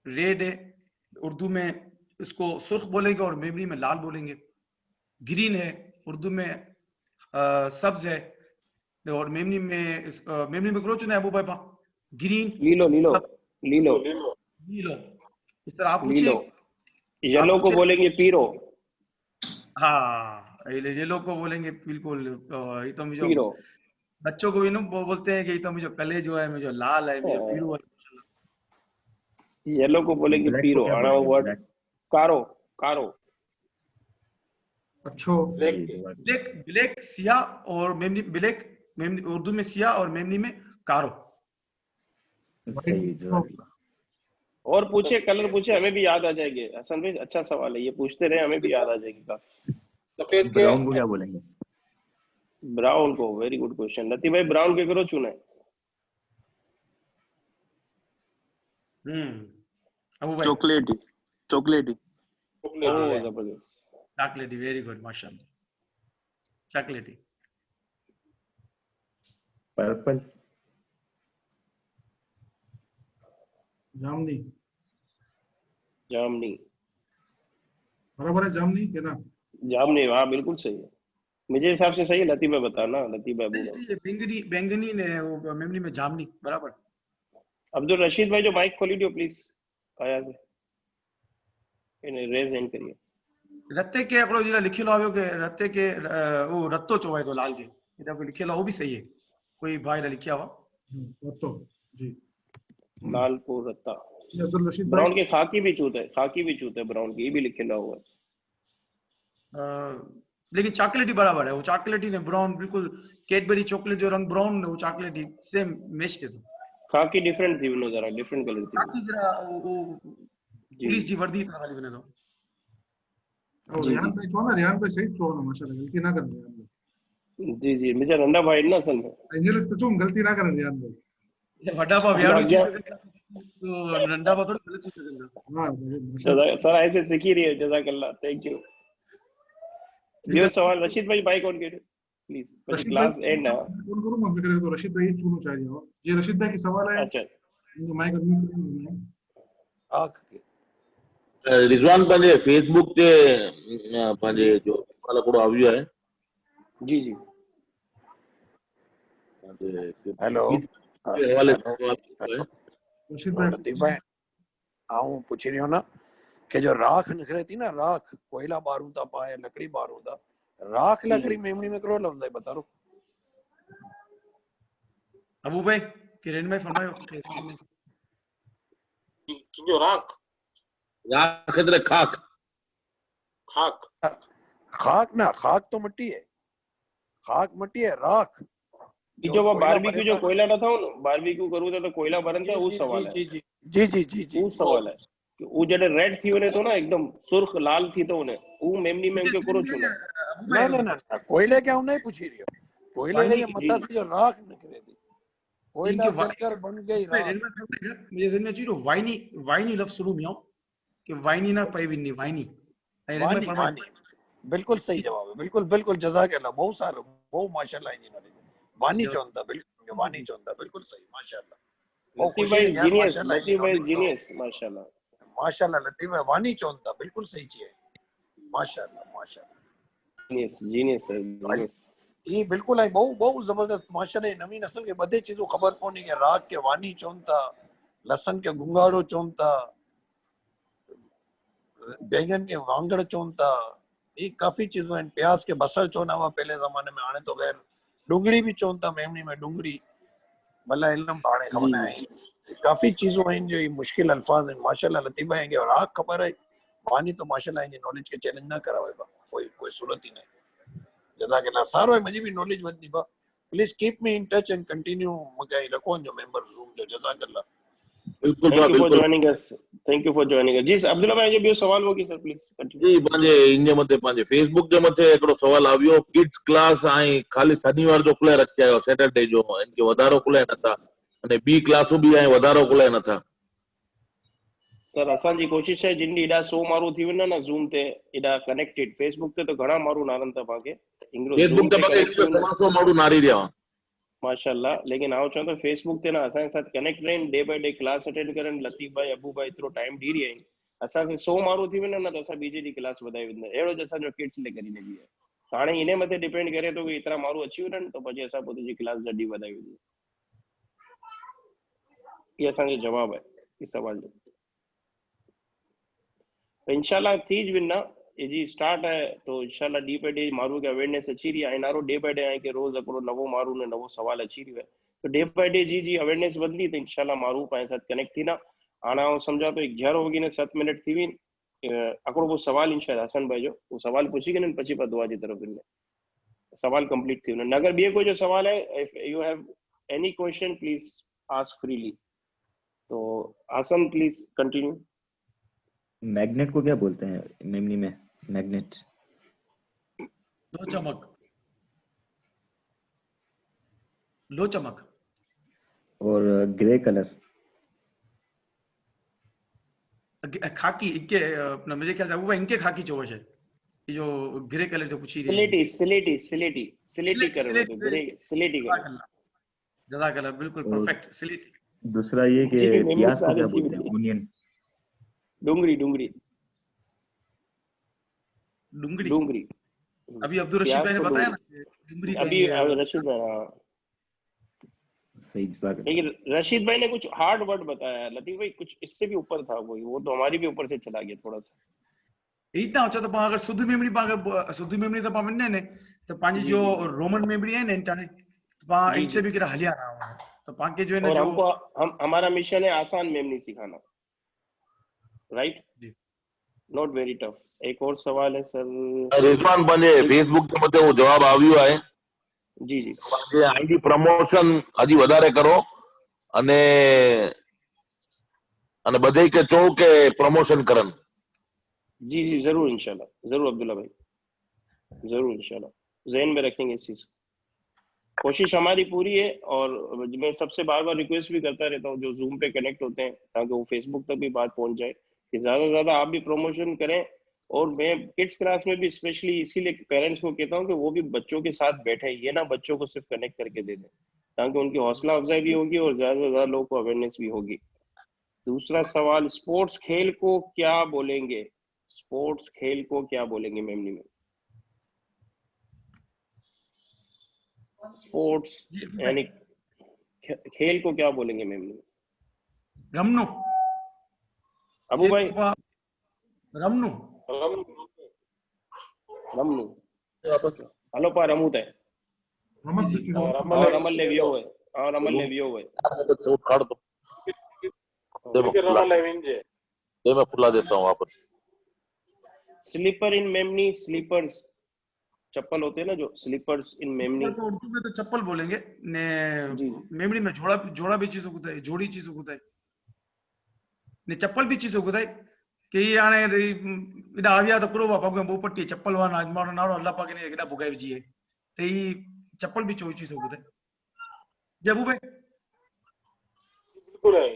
रेड है उर्दू में इसको सुर्ख बोलेंगे और मेमनी में लाल बोलेंगे ग्रीन है उर्दू में सब्ज है और मेमनी में करो चुना है अबू भाई ग्रीन लीलो इस तरह आप पूछिए येलो को बोलेंगे पीरो हाँ येलो को बोलेंगे बिल्कुल ये तो मुझे पीरो बच्चों को भी ना बोलते हैं कि तो मुझे कले जो है मुझे लाल है मुझे पीरो है येलो को बोलेंगे पीरो आना वर्ड कारो अच्छो ब्लैक सिया और मेमनी ब्लैक मेमनी उर्दू में सिया और मेमनी में कारो और पूछे कलर पूछे हमें भी याद आ जाएंगे हसन भाई अच्छा सवाल है ये पूछते रहे हमें भी याद आ जाएगी काफी सफेद ब्राउन को क्या बोलेंगे ब्राउन को वेरी गुड क्वेश्चन लती भाई ब्राउन के करो चुने चॉकलेटी चॉकलेटी वेरी गुड माशाल्लाह चॉकलेटी पर्पल जामनी बराबर है जामनी के ना जामनी, हाँ बिल्कुल सही है, मुझे हिसाब से सही है। लतीफ़ भाई बताना, लतीफ़ भाई अबू भाई। इसलिए बैंगनी बैंगनी ने वो मेमोरी में जामनी बराबर। अब्दुल रशीद भाई जो माइक खोली दियो प्लीज, आया से इन्हें रेज एंड करिए। रत्ते के हिकिड़ो जेड़ा लिखियलु આવ્યો કે रत्ते के वो रत्तो चवाए थो लाल खे एॾा कोई लिखियलु आहे वो भी सही है, कोई भाई ने लिखिया हुआ रत्तो जी, लालपुर रत्ता। ये अब्दुल रशीद भाई ब्राउन के खाकी भी चूत है, खाकी भी चूत है ब्राउन की, ये भी लिखे हुआ है। लेकिन चॉकलेटी बराबर है, वो चॉकलेटी ने ब्राउन बिल्कुल कैडबरी चॉकलेट जो रंग ब्राउन वो चॉकलेटी सेम मैच थे तो खाकी डिफरेंट थी, उन्हों जरा डिफरेंट कलर थी बाकी जरा वो पुलिस जी वर्दी तरह वाली बने तो और जी रियान जी भाई चो ना, रियान भाई सही चो ना, माशाल्लाह गलती ना कर रियान भाई, जी जी, मुझे नंढा भाई ना असल में ये तो तुम गलती ना कर रियान भाई। ये वड्डा पा व्याड़ो थी अॻियां सघंदा तो नंढा पा थोड़ी गलत थी सघंदा। हाँ माशाल्लाह। सर ऐसे सीखी रही है, जज़ाकल्लाह, थैंक यू। ठीक ॿियो है सवाल रशीद भाई माइक ऑन करियो प्लीज, પછી रशीद क्लास भाई एंड है। फोन करूँ मैं फिर, तो रशीद भाई चुनो चाहिए हो, ये रशीद भाई की सवाल है, अच्छा इनको माइक अनम्यूट करिए। राख रिजवान पंहिंजे फेसबुक ते पंहिंजे जो सवाल हिकिड़ो આવ્યો आहे जी जी, हेलो ईद जे हवाले हेलो सां सवाल हेलो आहे। रशीद हेलो भाई लतीफ़ भाई, आऊं पूछ रही हूँ ना कि जो राख निकले थी ना, राख कोयला बारूदा पाए लकड़ी बारूदा, राख लकड़ी मेमनी में करो लफ्ज है, बता रो। अबू भाई किरण भाई फरमायो जो राख राख એટલે ખાક खाक खाक ना, खाक तो मिट्टी है, खाक मिट्टी है, राख ई जो जो वो कोयला बारबेक्यू जो बरेंदा। कोयला न था न, बारबेक्यू करूं था तो कोयला भरंदा, जी वो जी जी सवाल है, जी जी जी जी जी जी वो सवाल है कि वो जड़े रेड थी वने तो ना एकदम सुर्ख लाल थी तो उन्हें वो मेमनी में उनके करो छूना। अबू ना भाई ना ना ना, कोयले क्या नहीं पूछी रही हो, कोयले वानी ये जी मता से जो राख निकले थी, कोयला इनके जलकर बन गई राख। मुझे ज़हन में अची रहियो वाइनी वाइनी लफ़्ज़ शुरू में आओ कि वाइनी ना पई विनी वाइनी ऐं रिन में वानी फरमायो वानी बिल्कुल सही जवाब है, बिल्कुल बिल्कुल जज़ाकल्लाह, बहुत सारो बहुत माशाल्लाह जी नॉलेज। वानी चोंदा बिल्कुल, वानी चोंदा बिल्कुल सही, माशाल्लाह बहुत लतीफ खुशी भाई थी यार, जीनियस, माशाल्लाह जी लतीफ भाई नॉलेज तो जीनियस माशाल्लाह। माशाल्लाह लतीफ भाई वानी चोंदा बिल्कुल सही चीज है, माशाल्लाह माशाल्लाह। जीनियस जीनियस है जीनियस। ये बिल्कुल है, बहुत बहुत जबरदस्त माशाल्लाह, नवी नस्ल के बधे चीजों खबर कोनी के राग के वानी चोंदा, लसन के गुंगाड़ो चोंदा, बैंगन के वांगड़ चोंदा, ये काफी चीजों हैं, प्याज के बसर चोना हुआ पहले जमाने में, आने तो गैर डुंगड़ी भी चोंदा मेमनी में, डुंगड़ी भला इल्म पाने जी खबर है, काफी चीजों हैं जो ये मुश्किल अल्फाज हैं, माशाल्लाह लतीफा हैं और राग खबर है वानी तो माशाल्लाह ये नॉलेज के चैलेंज ना करावे बा, कोई कोई सूरत ही नहीं। जज़ाकल्लाह सारो है, मुझे भी नॉलेज वधनी बा, please keep me in touch and continue मुझे रखो जो मेंबर जूम जो, जज़ाकल्लाह। बिल्कुल थैंक बा यू फॉर बिल्कुल joining us, thank you for joining us. जी अब्दुल्ला भाई जो ॿियो सवाल हो की सर प्लीज कंटिन्यू। जी पंहिंजे इन जे मथे पंहिंजे फेसबुक जे मथे हिकिड़ो सवाल આવ્યો किड्स क्लास ऐं ख़ाली शनिवार जो खुलाए रखिया आहियो सैटरडे जो इनखे वधारो खुलाए नथा अने ॿी क्लासूं बि ऐं वधारो खुलाए नथा। सर असांजी कोशिश है जिन ॾींहुं एॾा 100 माण्हू थी वञनि न ज़ूम ते एॾा कनेक्टेड, फेसबुक ते तो घणा माण्हू नारनि था पाके, हिकिड़ो फेसबुक ज़ूम ते ते मूंखे कनेक्ट हिकु थियूं 100 माण्हू नारी रहिया हुआ। माशाल्लाह, लेकिन आउं चवां थो फेसबुक ते ना असांजे साथ कनेक्ट रहनि, day by day class attend करनि, लतीफ़ भाई अबू भाई एतिरो टाइम ॾेई रहिया आहिनि, असांखे 100 माण्हू थी वञनि न त असां ॿिए ॾींहुं क्लास वधाए वेंदा, अहिड़ो जो असांजो किड्स ले करीने बि आहे। हाणे इन मथे डिपेंड करे थो कि एतिरा माण्हू अची वञनि त पोइ असां पोइ तुंहिंजी क्लास जल्दी वधाए वेंदी। ये असांजो जवाब है इस सवाल जो। तो इंशाल्लाह थी वञा ये जी स्टार्ट है तो इंशाल्लाह डे बाय डे माण्हू खे अवेयरनेस अची रही है, नारो डे बाय डे आहे कि रोज़ हिकिड़ो नवो माण्हू ने नवो सवाल अची रहियो है, तो डे बाय डे जी अवेयरनेस वधंदी तो इंशाल्लाह माण्हू पंहिंजे साथ कनेक्ट थींदा। हाणे आउं सम्झा थो 11 वॻे 7 मिनट थी विन, हिकिड़ो को सवाल इंशाल्लाह हसन भाई जो वो सवाल पुछी करे પછી पर दुआ जी तरफ वञे, सवाल कंप्लीट थी वञे। अगर ॿियो कोई जो सवाल है, if you have any question please ask freely. तो हसन प्लीज कंटिन्यू। मैग्नेट को क्या बोलते हैं मेमनी में? मैग्नेट लो चमक, लो चमक और ग्रे कलर खाकी इनके अपना मुझे ख्याल से वो इनके खाकी चो है ये जो ग्रे कलर जो पूछी रही स्लेटी स्लेटी स्लेटी स्लेटी कलर तो ग्रे स्लेटी कलर। जज़ाकल्लाह बिल्कुल और परफेक्ट स्लेटी। दूसरा ये कि जी मेमनी प्याज को सारी क्या थी बोलते हैं? वञे। ऑनियन। डूंगरी डूंगरी डुंगरी। डूंगरी। अभी अब्दुल रशीद प्याज भाई ने को बताया ना डूंगरी। कि डुंगरी अभी कहेंगे। रशीद भाई, हाँ, सही जज़ाकल्लाह। लेकिन रशीद भाई ने कुछ हार्ड वर्ड बताया, लतीफ भाई कुछ इससे भी ऊपर था कोई, वो तो हमारी भी ऊपर से चला गया थोड़ा सा। इतना अच्छा तो अगर शुद्ध मेमोरी अगर शुद्ध मेमोरी तो पावन ने तो पांजी जी जो जी रोमन मेमोरी है ना इंटाने तो पा जी इनसे जी। भी किरा हलिया रहा हूँ तो पाके जो है ना और जो हमको हमारा मिशन है आसान मेमनी सिखाना, राइट, जी नॉट वेरी टफ। एक और सवाल है सर। रिजवान पंहिंजे एक, फेसबुक ते मथे वो जवाब આવ્યો आहे जी जी पंहिंजे आईडी प्रमोशन हजी વધારે કરો અને અને બધે કે ચો કે પ્રમોશન કરન। जी जी, जरूर इंशाल्लाह, जरूर अब्दुल्ला भाई, जरूर इंशाल्लाह, जहन में रखेंगे इस चीज। कोशिश हमारी पूरी है, और मैं सबसे बार बार रिक्वेस्ट भी करता रहता हूँ जो जूम पे कनेक्ट होते हैं, ताकि वो फेसबुक तक भी बात पहुंच जाए, कि ज्यादा से ज्यादा आप भी प्रमोशन करें। और मैं किड्स क्लास में भी स्पेशली इसीलिए पेरेंट्स को कहता हूँ कि वो भी बच्चों के साथ बैठे, ये ना बच्चों को सिर्फ कनेक्ट करके दे दें, ताकि उनकी हौसला अफजाई भी होगी और ज्यादा से ज्यादा लोगों को अवेयरनेस भी होगी। दूसरा सवाल, स्पोर्ट्स खेल को क्या बोलेंगे? स्पोर्ट्स खेल को क्या बोलेंगे मेमनी में? स्पोर्ट्स जी अभी यानी खेल को क्या बोलेंगे मेमनी में? रमनो अबू भाई, रमनो रमनू, हलो पा रमू ते रमत जी पूछी और रमत रमल ने वियो है, और रमल ने वियो है। तो काट दो, दे मैं खुला, दे मैं खुला देता हूँ वापस। स्लीपर इन मेमनी, स्लीपर्स चप्पल होते हैं ना जो, स्लीपर्स इन मेमनी। तो उर्दू में तो चप्पल बोलेंगे ने जी मेमोरी में जोड़ा जोड़ा भी चीज होता है, जोड़ी चीज होता है ने चप्पल भी चीज होता है कि याने इडा आविया तो करो बापा को बोपट्टी चप्पल वाला आजमानो नारो अल्लाह पाक ने इडा बुगाई जी है तो ये चप्पल भी चोई चीज होता है जबू भाई बिल्कुल है,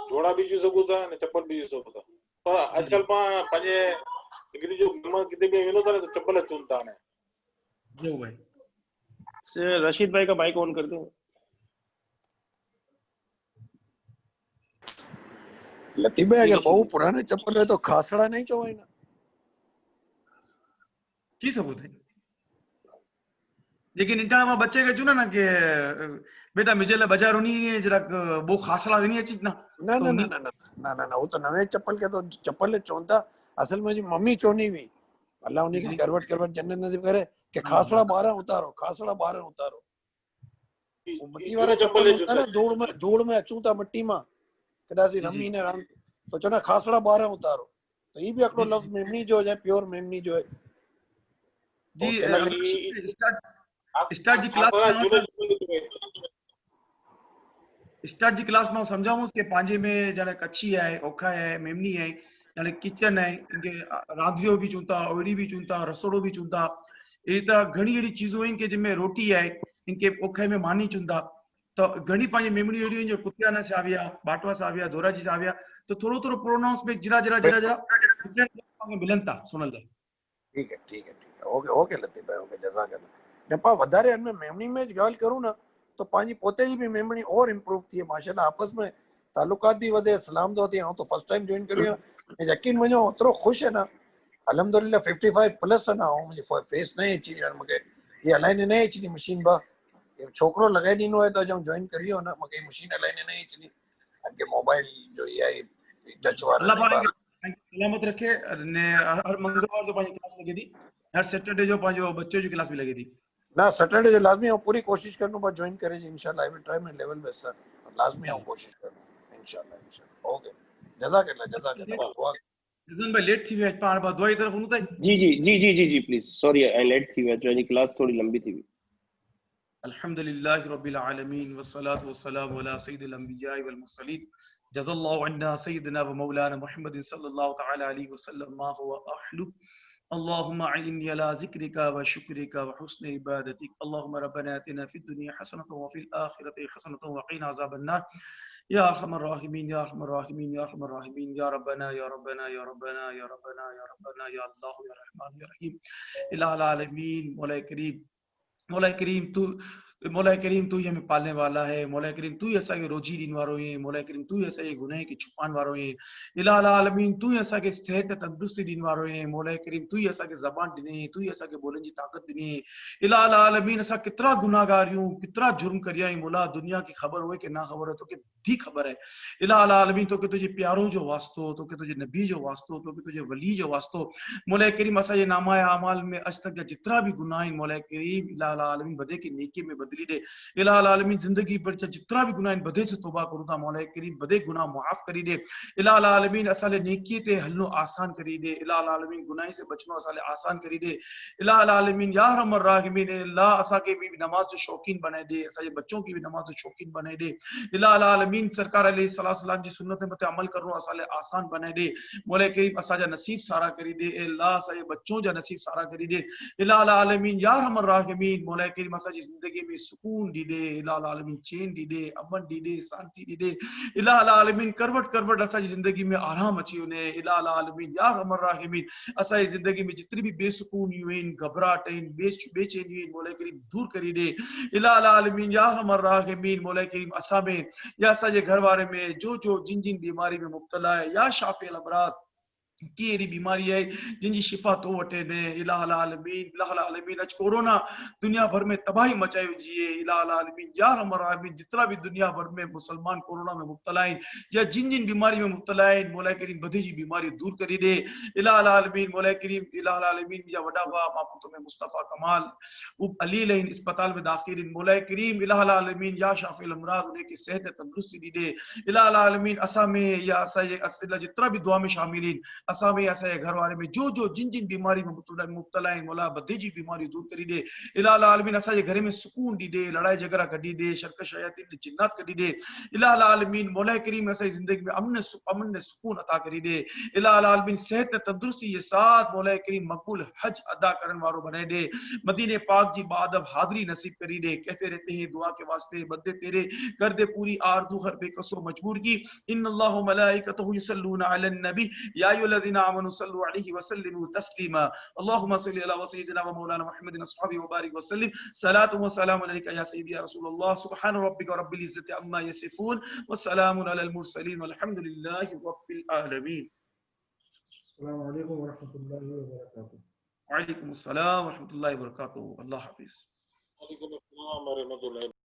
जोड़ा भी जी सघूं था ने चप्पल भी जी सघूं था, पर अॼुकल्ह पाण पंहिंजे हिकिड़ी जो घुमण किथे बि वेंदो था न त चप्पल चुनि था हाणे। जबू भाई रशीद भाई का माइक ऑन कर दो। लतीफ भाई अगर बहु पुराने चप्पल है तो खासड़ा नहीं चवाई ना चीज सबूत है, लेकिन इंटर में बच्चे के चुना ना कि बेटा मुझे ले बाजार नहीं है जरा वो खासला नहीं है चीज ना ना तो ना ना नहीं ना ना ना ना ना वो तो नवे चप्पल के तो चप्पल चोंता असल में जी मम्मी चोनी हुई, अल्लाह उन्हीं की करवट करवट जन्नत नसीब करे कि खासड़ा 12 उतारो, खासड़ा 12 उतारो। वो मिट्टी वाला चप्पल होता है ना, धूड़ में अचूता मिट्टी में कदासी रमी ने रंग तो चना खासड़ा 12 उतारो, तो ये भी अकड़ो लफ्ज मेमनी जो है, प्योर मेमनी जो है जी तो तिलक स्टार्ट जी क्लास स्टार्ट जी क्लास में समझाऊं कि पांजे में जाने कच्छी है, ओखा है, मेमनी है, जाने किचन है, इनके रांधियो भी चूंता, ओड़ी भी चूंता, रसोड़ो भी चूंता, ये तरह घणी अड़ी चीजों हैं कि जिनमें रोटी है, इनके ओखे में मानी चूंता, तो घणी पांजे मेमनी अड़ी हैं जो कुतियाना से आविया, बाटवा से आविया, दोराजी से आविया, तो थोड़ो थोड़ो प्रोनाउंस में जरा जरा जरा जरा डिफरेंट मिलन था सुनल दे। ठीक है ठीक है ठीक है, ओके ओके लतीफ भाई, ओके जज़ाकल्लाह। ने पा वधारे अन में मेमनी में गाल करूं ना तो पांजी पोते जी भी मेमनी और इंप्रूव थी है माशाल्लाह, आपस में ताल्लुकात भी वधे, सलाम दो थी। हां तो फर्स्ट टाइम जॉइन करियो, यकीन मनो ओतरो खुश है ना अल्हम्दुलिल्लाह 55 प्लस है ना, मुझे फेस नहीं अची यार मके ये अलाइन नहीं अची मशीन बा ये छोकरो लगाई दिनो है तो जो जॉइन करियो ना मके मशीन अलाइन नहीं अची अगे मोबाइल जो ये टच वाला अल्लाह नहीं बस। पाक सलामत रखे ने हर मंगलवार जो पांजी क्लास लगी थी, हर सैटरडे जो पांजो बच्चों की क्लास भी लगी थी ना सैटरडे जो लाजमी है पूरी कोशिश करनो बस ज्वाइन करे जी इंशाल्लाह। I will try my level best sir, लाजमी है कोशिश करनो इंशाल्लाह इंशाल्लाह। ओके जज़ाकल्लाह दुआ। रिजन भाई लेट थी वे पाण बा दुआई तरफ उन ताई जी जी जी जी जी जी प्लीज सॉरी आई लेट थी वे क्लास थोड़ी लंबी थी। अल्हम्दुलिल्लाहि रब्बिल आलमीन वस्सलातु वस्सलामु अला सय्यिदिल अंबिया'i वल मुरसलीन जज़ल्लाहु अन्ना सय्यिदना व मौलाना मुहम्मद सल्लल्लाहु तआला अलैहि वसल्लम मा हुवा अहलु अल्लाहुम्मा अइन्नी अला ज़िक्रिका व शुक्रिका व हुस्नि इबादतिक अल्लाहुम्मा रब्बना आतिना फिद दुनिया हसनतन व फिल आखिरति हसनतन व क़िना अज़ाबन नार या अरहमर राहिमीन या अरहमर राहिमीन या अरहमर राहिमीन या रब्बना या रब्बना या रब्बना या रब्बना या रब्बना या अल्लाह या रहमान या रहीम इलाहा आलमीन मौला करीम तू मौला करीम तू ही हमें पालने वाला है, मौला करीम तू ही असांखे रोजी ॾींदड़ वारो है, मौला करीम तू ही असांजे गुनाह खे छुपाइण वारो है, इलाह आलमीन तू ही असांखे सिहत तंदुरुस्ती ॾींदड़ वारो है, मौला करीम तू ही असांखे ज़बान ॾिनी, तू ही असांखे ॿोलण जी ताक़त ॾिनी। इलाह आलमीन असां केतिरा गुनाहगार आहियूं, केतिरा जुर्म करिया आहियूं, मौला दुनिया खे ख़बर हुए कि ना ख़बर है तोखे दी ख़बर है। इलाह आलमीन तोखे तुंहिंजे प्यारो जो वास्तो, तोखे तुंहिंजे नबी जो वास्तो, तोखे तुंहिंजे वली जो वास्तो, मौला करीम असांजे नामा अमाल में अॼु तक जा जितरा भी गुनाह आहिनि मौला करीम इलाह आलमीन बदे खे नेकी में बदली दे। इलाह आलमीन जिंदगी भर जा जितरा भी गुनाह आहिनि बदे से तौबा करूं था, मौला करीम बदे गुनाह मुआफ़ करी दे। इलाह आलमीन असां लाइ नेकी ते हलनो आसान करी दे। इलाह आलमीन गुनाह से बचनो असां लाइ आसान करी दे। इलाह आलमीन या रहमर राहिमीन अल्लाह असांखे भी नमाज जो शौकीन बनाए दे, असांजे बच्चों की भी नमाज जो शौकीन बनाए दे। इलाह आलमीन सरकार अलैहिस्सलाम जी सुन्नत मते अमल करणो असां लाइ आसान बनाए दे। मौला करीम असांजा नसीब सारा करी दे। अल्लाह असांजे बच्चों जा नसीब सारा करी दे। इलाह आलमीन या रहमर राहिमीन मौला करीम असांजी ज़िंदगी में सुकून दी दे। इलाह आलमीन चैन दी दे, अमन दी दे, शांति दी दे। इलाह आलमीन करवट करवट असांजी ज़िंदगी में आराम अची वञे। इलाह आलमीन या रहमर राहिमीन असांजी ज़िंदगी में जितनी भी बेसुकूनियूं आहिनि, घबराहट आहिनि, बेचैनियूं आहिनि, मौला करीम दूर करी दे। इलाह आलमीन या रहमर राहिमीन मौला करीम असां में या असांजे घर वारे में जो जिन जिन बीमारी में मुब्तला है या शाफिल अमराद की अहिड़ी बीमारी है जिनकी शिफा तो वठे दे। इलाह आलमीन अज कोरोना दुनिया भर में तबाही मचाई हुई है। इलाह आलमीन या रहमर राहिमीन जितना भी दुनिया भर में मुसलमान कोरोना में मुब्तला आहिनि या जिन जिन बीमारी में मुब्तला आहिनि मौला करीम बधी जी बीमारी दूर करी दे। इलाह आलमीन मौला करीम इलाह आलमीन जा वॾा भाउ मापुत में मुस्तफ़ा कमाल अली लाइन अस्पताल में दाखिल इन मौला करीम इलाह आलमीन या शाफिल अमराद उन्हें की सेहत तंदुरुस्ती दी दे। इलाह आलमीन असा में या असांजे असां जितना भी दुआ में शामिल इन असा में असांजे घर वारे में जो जिन जिन बीमारी में मुब्तला आहिनि मौला बदे जी बीमारी दूर करी दे। इलाह आलमीन असांजे घर में सुकून दी दे, लड़ाई झगड़ा कढी दे, शर्क शयातीन जिन्नात कढी दे। इलाह आलमीन मौला करीम असांजी जिंदगी में अमन ने सुकून अता करी दे। इलाह आलमीन सेहत तंदुरुस्ती के साथ मौला करीम मकबूल हज अदा करने वालों बनाए दे। मदीने पाक जी बादब हाजिरी नसीब करी दे। कहते रहते हैं दुआ के वास्ते बंदे तेरे कर दे पूरी आरज़ू हर बेकसो मजबूर की। इन्नल्लाहु मलाइकतहु युसल्लूना अलन नबी या अय्युहल्लज़ीना आमनु सल्लु अलैहि वसल्लिमु तस्लीमा। अल्लाहुम्मा सल्लि अला सय्यिदिना व मौलाना मुहम्मदिन अस्हाबी व बारिक वसल्लिम। सलातु व सलामु अलैका या सय्यदी या रसूलल्लाह। सुब्हान रब्बिका रब्बिल इज्जति अम्मा यसिफून व सलामुन अलल मुरसलीन वल्हम्दुलिल्लाहि रब्बिल आलमीन। अस्सलामु अलैकुम व रहमतुल्लाहि व बरकातुहू। वालेकुम अस्सलाम व रहमतुल्लाहि व बरकातुहू। अल्लाह हाफिज़। वालेकुम अस्सलाम व रहमतुल्लाहि